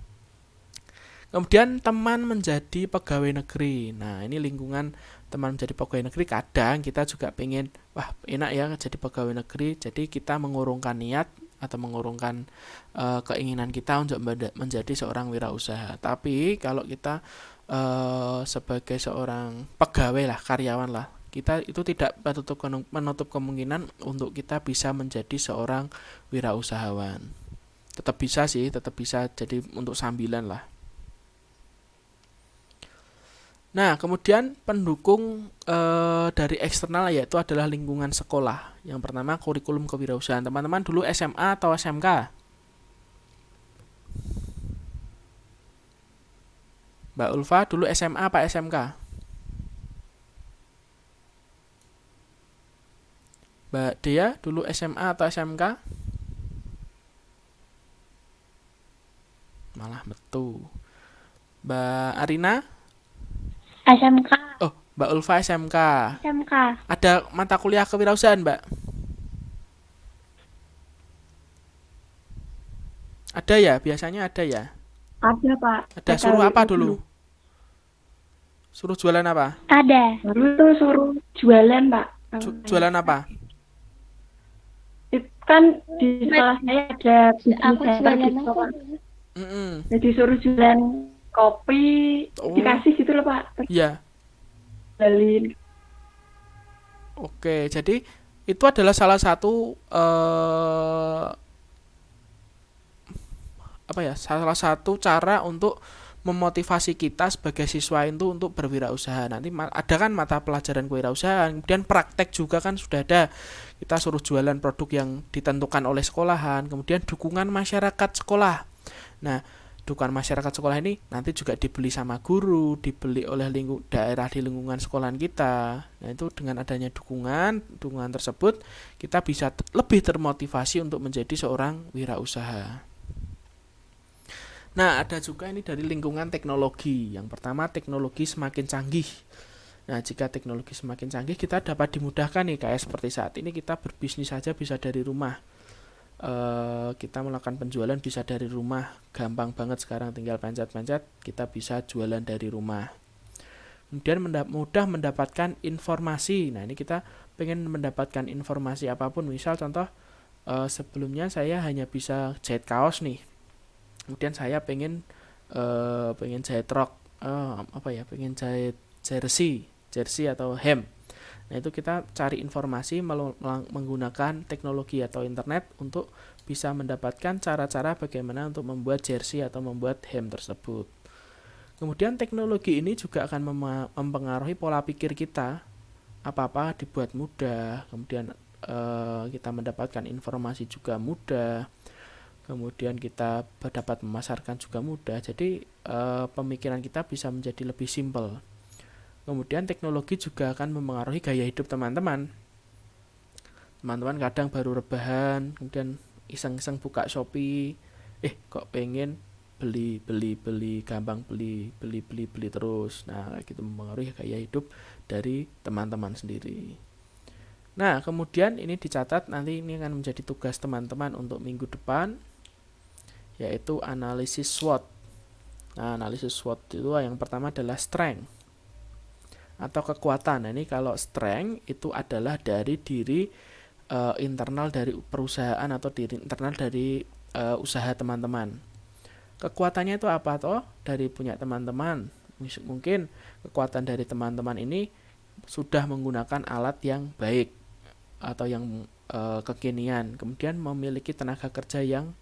Kemudian teman menjadi pegawai negeri. Nah, ini lingkungan teman menjadi pegawai negeri, kadang kita juga pengen, wah enak ya jadi pegawai negeri, jadi kita mengurungkan niat atau mengurungkan keinginan kita untuk menjadi seorang wirausaha. Tapi kalau kita sebagai seorang pegawai lah, karyawan lah, kita itu tidak menutup kemungkinan untuk kita bisa menjadi seorang wirausahawan. Tetap bisa sih, tetap bisa jadi untuk sambilan lah. Nah, kemudian pendukung dari eksternal yaitu adalah lingkungan sekolah. Yang pertama, kurikulum kewirausahaan. Teman-teman dulu SMA atau SMK? Mbak Ulfa dulu SMA apa SMK? Mbak Dea dulu SMA atau SMK? Malah metu. Mbak Arina? SMK. Oh, Mbak Ulfa SMK. SMK. Ada mata kuliah kewirausahaan, Mbak? Ada ya, biasanya ada ya. Ada, Pak. Ada suruh apa dulu? Suruh jualan apa? Ada. Baru itu suruh jualan, Pak. Jualan apa? Itu kan di sekolah saya ada Aku bisnis jualan gitu, apa? Pak. Mm-mm. Jadi suruh jualan kopi, Oh. dikasih gitu loh, Pak. Iya. Jualin. Oke, jadi itu adalah salah satu salah satu cara untuk memotivasi kita sebagai siswa itu untuk berwirausaha. Nanti ada kan mata pelajaran kewirausahaan, kemudian praktek juga kan sudah ada. Kita suruh jualan produk yang ditentukan oleh sekolahan, kemudian dukungan masyarakat sekolah. Nah, dukungan masyarakat sekolah ini nanti juga dibeli sama guru, dibeli oleh daerah di lingkungan sekolahan kita. Nah, itu dengan adanya dukungan tersebut kita bisa lebih termotivasi untuk menjadi seorang wirausaha. Nah, ada juga ini dari lingkungan teknologi. Yang pertama, teknologi semakin canggih. Nah, jika teknologi semakin canggih, kita dapat dimudahkan nih, kayak seperti saat ini kita berbisnis saja bisa dari rumah. Kita melakukan penjualan bisa dari rumah, gampang banget sekarang, tinggal pencet-pencet kita bisa jualan dari rumah. Kemudian mudah mendapatkan informasi. Nah, ini kita pengen mendapatkan informasi apapun, misal contoh sebelumnya saya hanya bisa jahit kaos nih, kemudian saya pengen jahit rok, pengen jahit jersey atau hem. Nah, itu kita cari informasi menggunakan teknologi atau internet untuk bisa mendapatkan cara-cara bagaimana untuk membuat jersey atau membuat hem tersebut. Kemudian teknologi ini juga akan mempengaruhi pola pikir kita. Apa-apa dibuat mudah, kemudian kita mendapatkan informasi juga mudah, kemudian kita dapat memasarkan juga mudah. Jadi pemikiran kita bisa menjadi lebih simpel. Kemudian teknologi juga akan mempengaruhi gaya hidup teman-teman. Teman-teman kadang baru rebahan, kemudian iseng-iseng buka Shopee, kok pengen beli, gampang beli terus. Nah, kayak gitu mempengaruhi gaya hidup dari teman-teman sendiri. Nah, kemudian ini dicatat, nanti ini akan menjadi tugas teman-teman untuk minggu depan, yaitu analisis SWOT. Nah, analisis SWOT itu yang pertama adalah strength atau kekuatan. Nah, ini kalau strength itu adalah dari diri internal dari perusahaan atau diri internal dari usaha teman-teman. Kekuatannya itu apa toh? Dari punya teman-teman. Mungkin kekuatan dari teman-teman ini sudah menggunakan alat yang baik atau yang kekinian. Kemudian memiliki tenaga kerja yang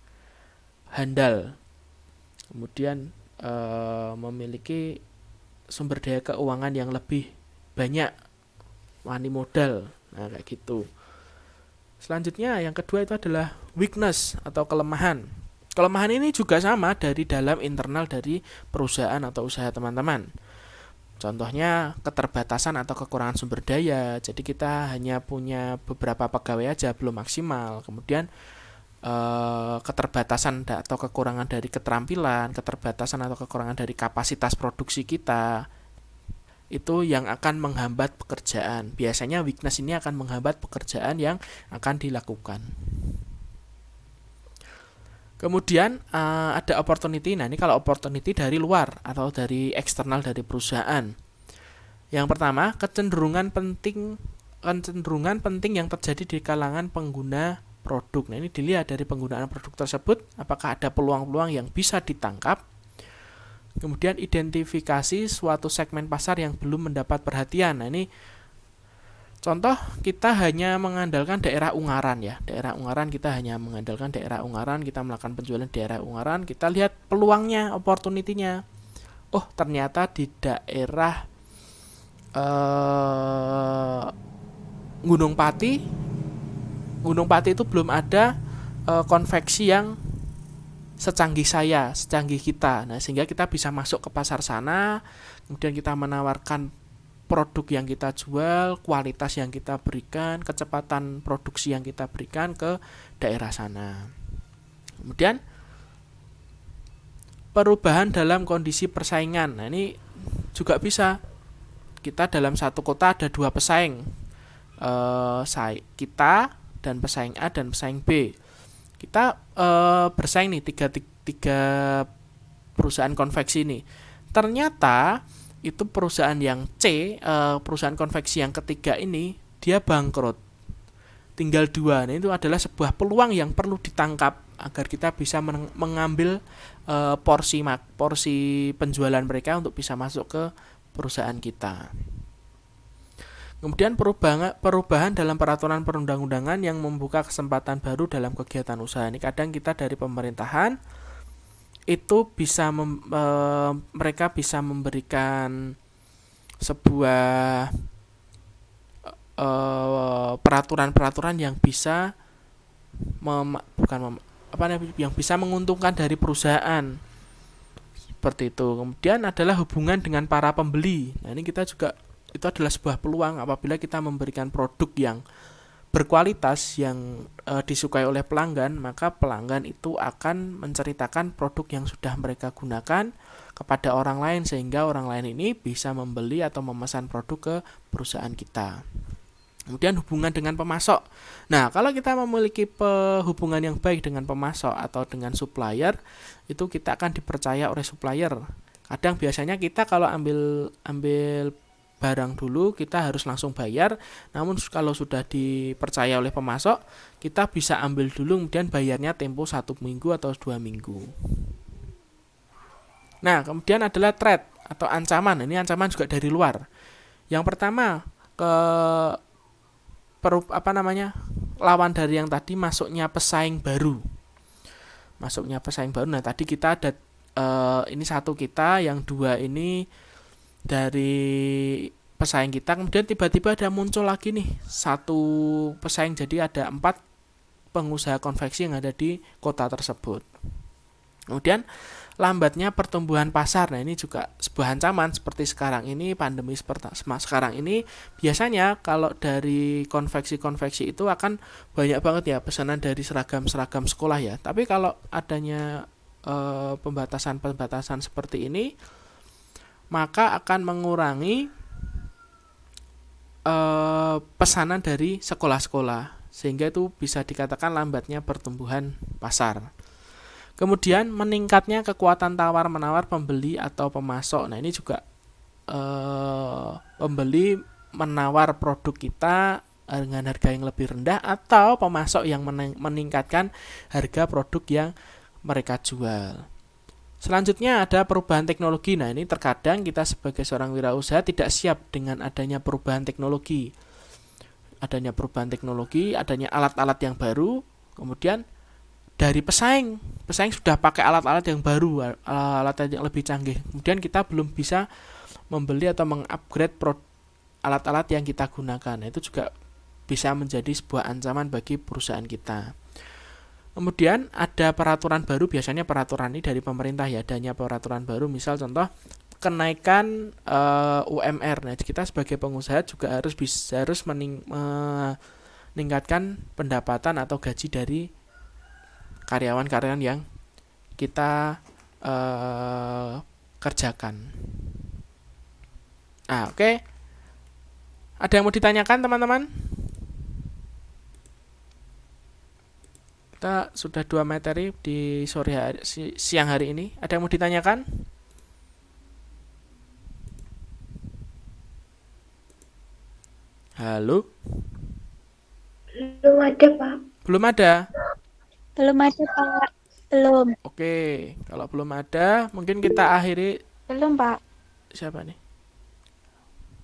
handal. Kemudian memiliki sumber daya keuangan yang lebih banyak, money modal. Nah, kayak gitu. Selanjutnya yang kedua itu adalah weakness atau kelemahan. Kelemahan ini juga sama dari dalam internal dari perusahaan atau usaha teman-teman. Contohnya keterbatasan atau kekurangan sumber daya. Jadi kita hanya punya beberapa pegawai aja, belum maksimal. Kemudian keterbatasan atau kekurangan dari keterampilan, keterbatasan atau kekurangan dari kapasitas produksi kita, itu yang akan menghambat pekerjaan. Biasanya weakness ini akan menghambat pekerjaan yang akan dilakukan. Kemudian ada opportunity. Nah, ini kalau opportunity dari luar atau dari eksternal dari perusahaan. Yang pertama, kecenderungan penting yang terjadi di kalangan pengguna produk. Nah, ini dilihat dari penggunaan produk tersebut, apakah ada peluang-peluang yang bisa ditangkap. Kemudian identifikasi suatu segmen pasar yang belum mendapat perhatian. Nah, ini contoh, kita hanya mengandalkan daerah Ungaran ya. Daerah Ungaran, kita hanya mengandalkan daerah Ungaran, kita melakukan penjualan di daerah Ungaran, kita lihat peluangnya, opportunity-nya. Oh, ternyata di daerah Gunung Pati itu belum ada konveksi yang secanggih kita. Nah, sehingga kita bisa masuk ke pasar sana, kemudian kita menawarkan produk yang kita jual, kualitas yang kita berikan, kecepatan produksi yang kita berikan ke daerah sana. Kemudian perubahan dalam kondisi persaingan. Nah, ini juga bisa. Kita dalam satu kota ada 2 pesaing. Kita dan pesaing A dan pesaing B. Kita bersaing nih tiga perusahaan konveksi ini. Ternyata itu perusahaan yang C, perusahaan konveksi yang ketiga ini, dia bangkrut. Tinggal 2. Nah, itu adalah sebuah peluang yang perlu ditangkap agar kita bisa mengambil porsi penjualan mereka untuk bisa masuk ke perusahaan kita. Kemudian perubahan dalam peraturan perundang-undangan yang membuka kesempatan baru dalam kegiatan usaha. Ini kadang kita dari pemerintahan itu bisa mereka bisa memberikan sebuah peraturan-peraturan yang bisa yang bisa menguntungkan dari perusahaan. Seperti itu. Kemudian adalah hubungan dengan para pembeli. Nah, ini kita juga, itu adalah sebuah peluang apabila kita memberikan produk yang berkualitas yang disukai oleh pelanggan, maka pelanggan itu akan menceritakan produk yang sudah mereka gunakan kepada orang lain, sehingga orang lain ini bisa membeli atau memesan produk ke perusahaan kita. Kemudian hubungan dengan pemasok. Nah, kalau kita memiliki hubungan yang baik dengan pemasok atau dengan supplier, itu kita akan dipercaya oleh supplier. Kadang biasanya kita kalau ambil barang dulu, kita harus langsung bayar. Namun kalau sudah dipercaya oleh pemasok, kita bisa ambil dulu, kemudian bayarnya tempo 1 minggu atau 2 minggu. Nah, kemudian adalah threat atau ancaman. Ini ancaman juga dari luar. Yang pertama, lawan dari yang tadi, masuknya pesaing baru. Nah, tadi kita ada ini 1 kita, yang 2 ini dari pesaing kita. Kemudian tiba-tiba ada muncul lagi nih 1 pesaing, jadi ada 4 pengusaha konveksi yang ada di kota tersebut. Kemudian lambatnya pertumbuhan pasar. Nah, ini juga sebuah ancaman. Seperti sekarang ini, pandemi sekarang ini, biasanya kalau dari konveksi-konveksi itu akan banyak banget ya pesanan dari seragam-seragam sekolah ya. Tapi kalau adanya pembatasan seperti ini, maka akan mengurangi pesanan dari sekolah-sekolah, sehingga itu bisa dikatakan lambatnya pertumbuhan pasar. Kemudian meningkatnya kekuatan tawar-menawar pembeli atau pemasok. Nah, ini juga pembeli menawar produk kita dengan harga yang lebih rendah, atau pemasok yang meningkatkan harga produk yang mereka jual. Selanjutnya ada perubahan teknologi. Nah, ini terkadang kita sebagai seorang wirausaha tidak siap dengan adanya perubahan teknologi. Adanya alat-alat yang baru, kemudian dari pesaing sudah pakai alat-alat yang baru, alat yang lebih canggih. Kemudian kita belum bisa membeli atau mengupgrade alat-alat yang kita gunakan. Nah, itu juga bisa menjadi sebuah ancaman bagi perusahaan kita. Kemudian ada peraturan baru, biasanya peraturan ini dari pemerintah ya, adanya peraturan baru, misal contoh kenaikan UMR. Nah, kita sebagai pengusaha juga harus meningkatkan pendapatan atau gaji dari karyawan-karyawan yang kita kerjakan. Nah, oke. Ada yang mau ditanyakan, teman-teman? Kita sudah 2 materi di sore hari, siang hari ini. Ada yang mau ditanyakan? Halo? Belum ada, Pak. Belum ada? Belum ada, Pak. Belum. Oke, kalau belum ada, mungkin kita akhiri. Belum, Pak. Siapa nih?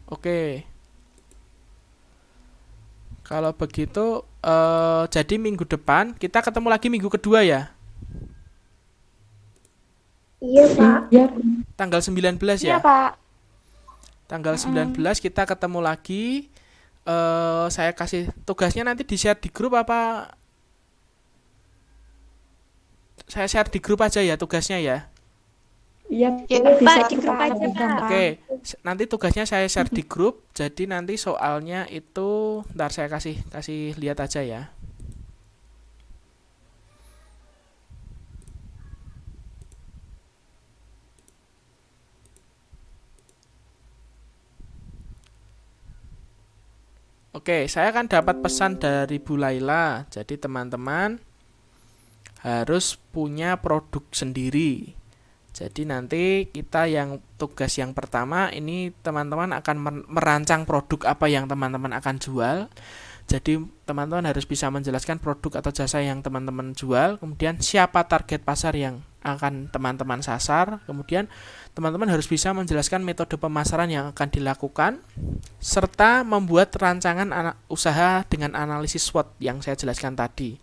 Oke. Kalau begitu, jadi minggu depan kita ketemu lagi minggu kedua ya, Iya, Pak. Iya, tanggal 19 Iya, ya. Pak. Tanggal 19 kita ketemu lagi. Saya kasih tugasnya nanti di-share di grup apa? Saya share di grup aja ya tugasnya ya. iya, Ya, bisa Pak, di grup aja, Pak. Oke, nanti tugasnya saya share di grup. Jadi nanti soalnya itu ntar saya kasih lihat aja ya. Oke, saya kan dapat pesan dari Bu Laila. Jadi teman-teman harus punya produk sendiri. Jadi nanti kita yang tugas yang pertama ini teman-teman akan merancang produk apa yang teman-teman akan jual. Jadi teman-teman harus bisa menjelaskan produk atau jasa yang teman-teman jual. Kemudian siapa target pasar yang akan teman-teman sasar. Kemudian teman-teman harus bisa menjelaskan metode pemasaran yang akan dilakukan, serta membuat rancangan usaha dengan analisis SWOT yang saya jelaskan tadi.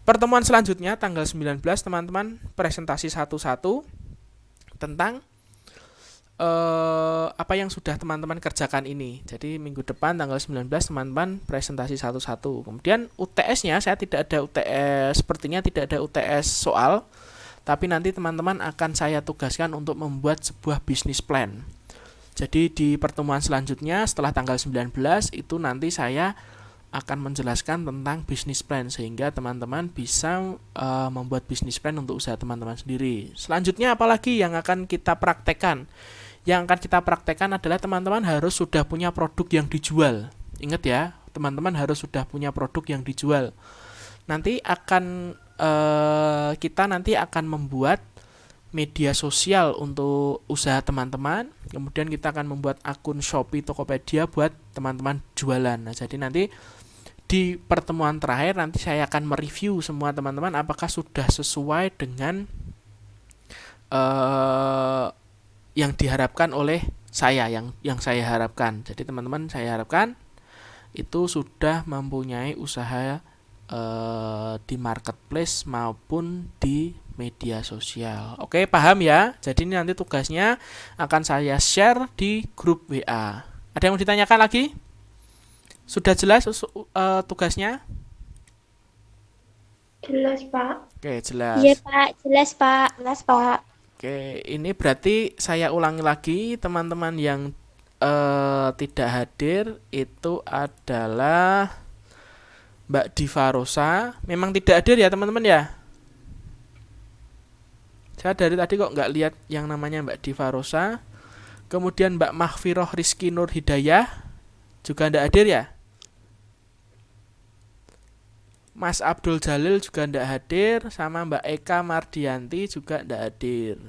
Pertemuan selanjutnya tanggal 19 teman-teman presentasi satu-satu tentang apa yang sudah teman-teman kerjakan ini. Jadi minggu depan tanggal 19 teman-teman presentasi satu-satu. Kemudian UTS-nya saya tidak ada UTS, sepertinya tidak ada UTS soal. Tapi nanti teman-teman akan saya tugaskan untuk membuat sebuah bisnis plan. Jadi di pertemuan selanjutnya setelah tanggal 19 itu nanti saya akan menjelaskan tentang bisnis plan sehingga teman-teman bisa membuat bisnis plan untuk usaha teman-teman sendiri. Selanjutnya apalagi yang akan kita praktekkan? Yang akan kita praktekkan adalah teman-teman harus sudah punya produk yang dijual. Ingat ya, teman-teman harus sudah punya produk yang dijual. Nanti kita nanti akan membuat media sosial untuk usaha teman-teman. Kemudian kita akan membuat akun Shopee, Tokopedia buat teman-teman jualan. Nah, jadi nanti di pertemuan terakhir nanti saya akan mereview semua teman-teman apakah sudah sesuai dengan yang diharapkan oleh saya, yang saya harapkan. Jadi teman-teman saya harapkan itu sudah mempunyai usaha di marketplace maupun di media sosial. Oke, paham ya? Jadi ini nanti tugasnya akan saya share di grup WA. Ada yang mau ditanyakan lagi? Sudah jelas tugasnya? Jelas, Pak. Oke, jelas. Iya, Pak. Jelas, Pak. Jelas, Pak. Oke, ini berarti saya ulangi lagi teman-teman yang tidak hadir itu adalah Mbak Diva Rosa. Memang tidak hadir ya teman-teman ya? Saya dari tadi kok nggak lihat yang namanya Mbak Diva Rosa. Kemudian Mbak Mahfiroh Rizky Nur Hidayah juga nggak hadir ya? Mas Abdul Jalil juga nggak hadir. Sama Mbak Eka Mardianti juga nggak hadir.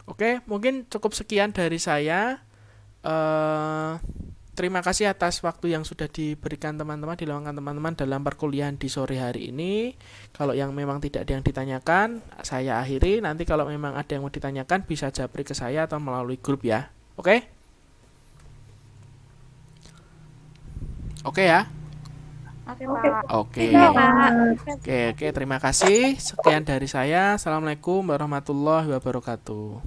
Oke, mungkin cukup sekian dari saya. Terima kasih atas waktu yang sudah diberikan teman-teman, diluangkan teman-teman dalam perkuliahan di sore hari ini. Kalau yang memang tidak ada yang ditanyakan, saya akhiri. Nanti kalau memang ada yang mau ditanyakan, bisa japri ke saya atau melalui grup ya. Oke? Oke ya? Oke, Pak. Oke. Iya, Pak. Oke, terima kasih. Sekian dari saya. Assalamualaikum warahmatullahi wabarakatuh.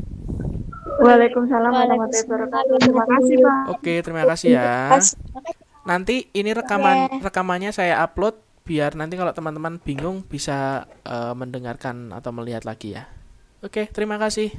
Waalaikumsalam warahmatullahi wabarakatuh. Terima kasih, Pak. Oke, terima kasih ya. Nanti ini rekamannya saya upload biar nanti kalau teman-teman bingung bisa mendengarkan atau melihat lagi ya. Oke, terima kasih.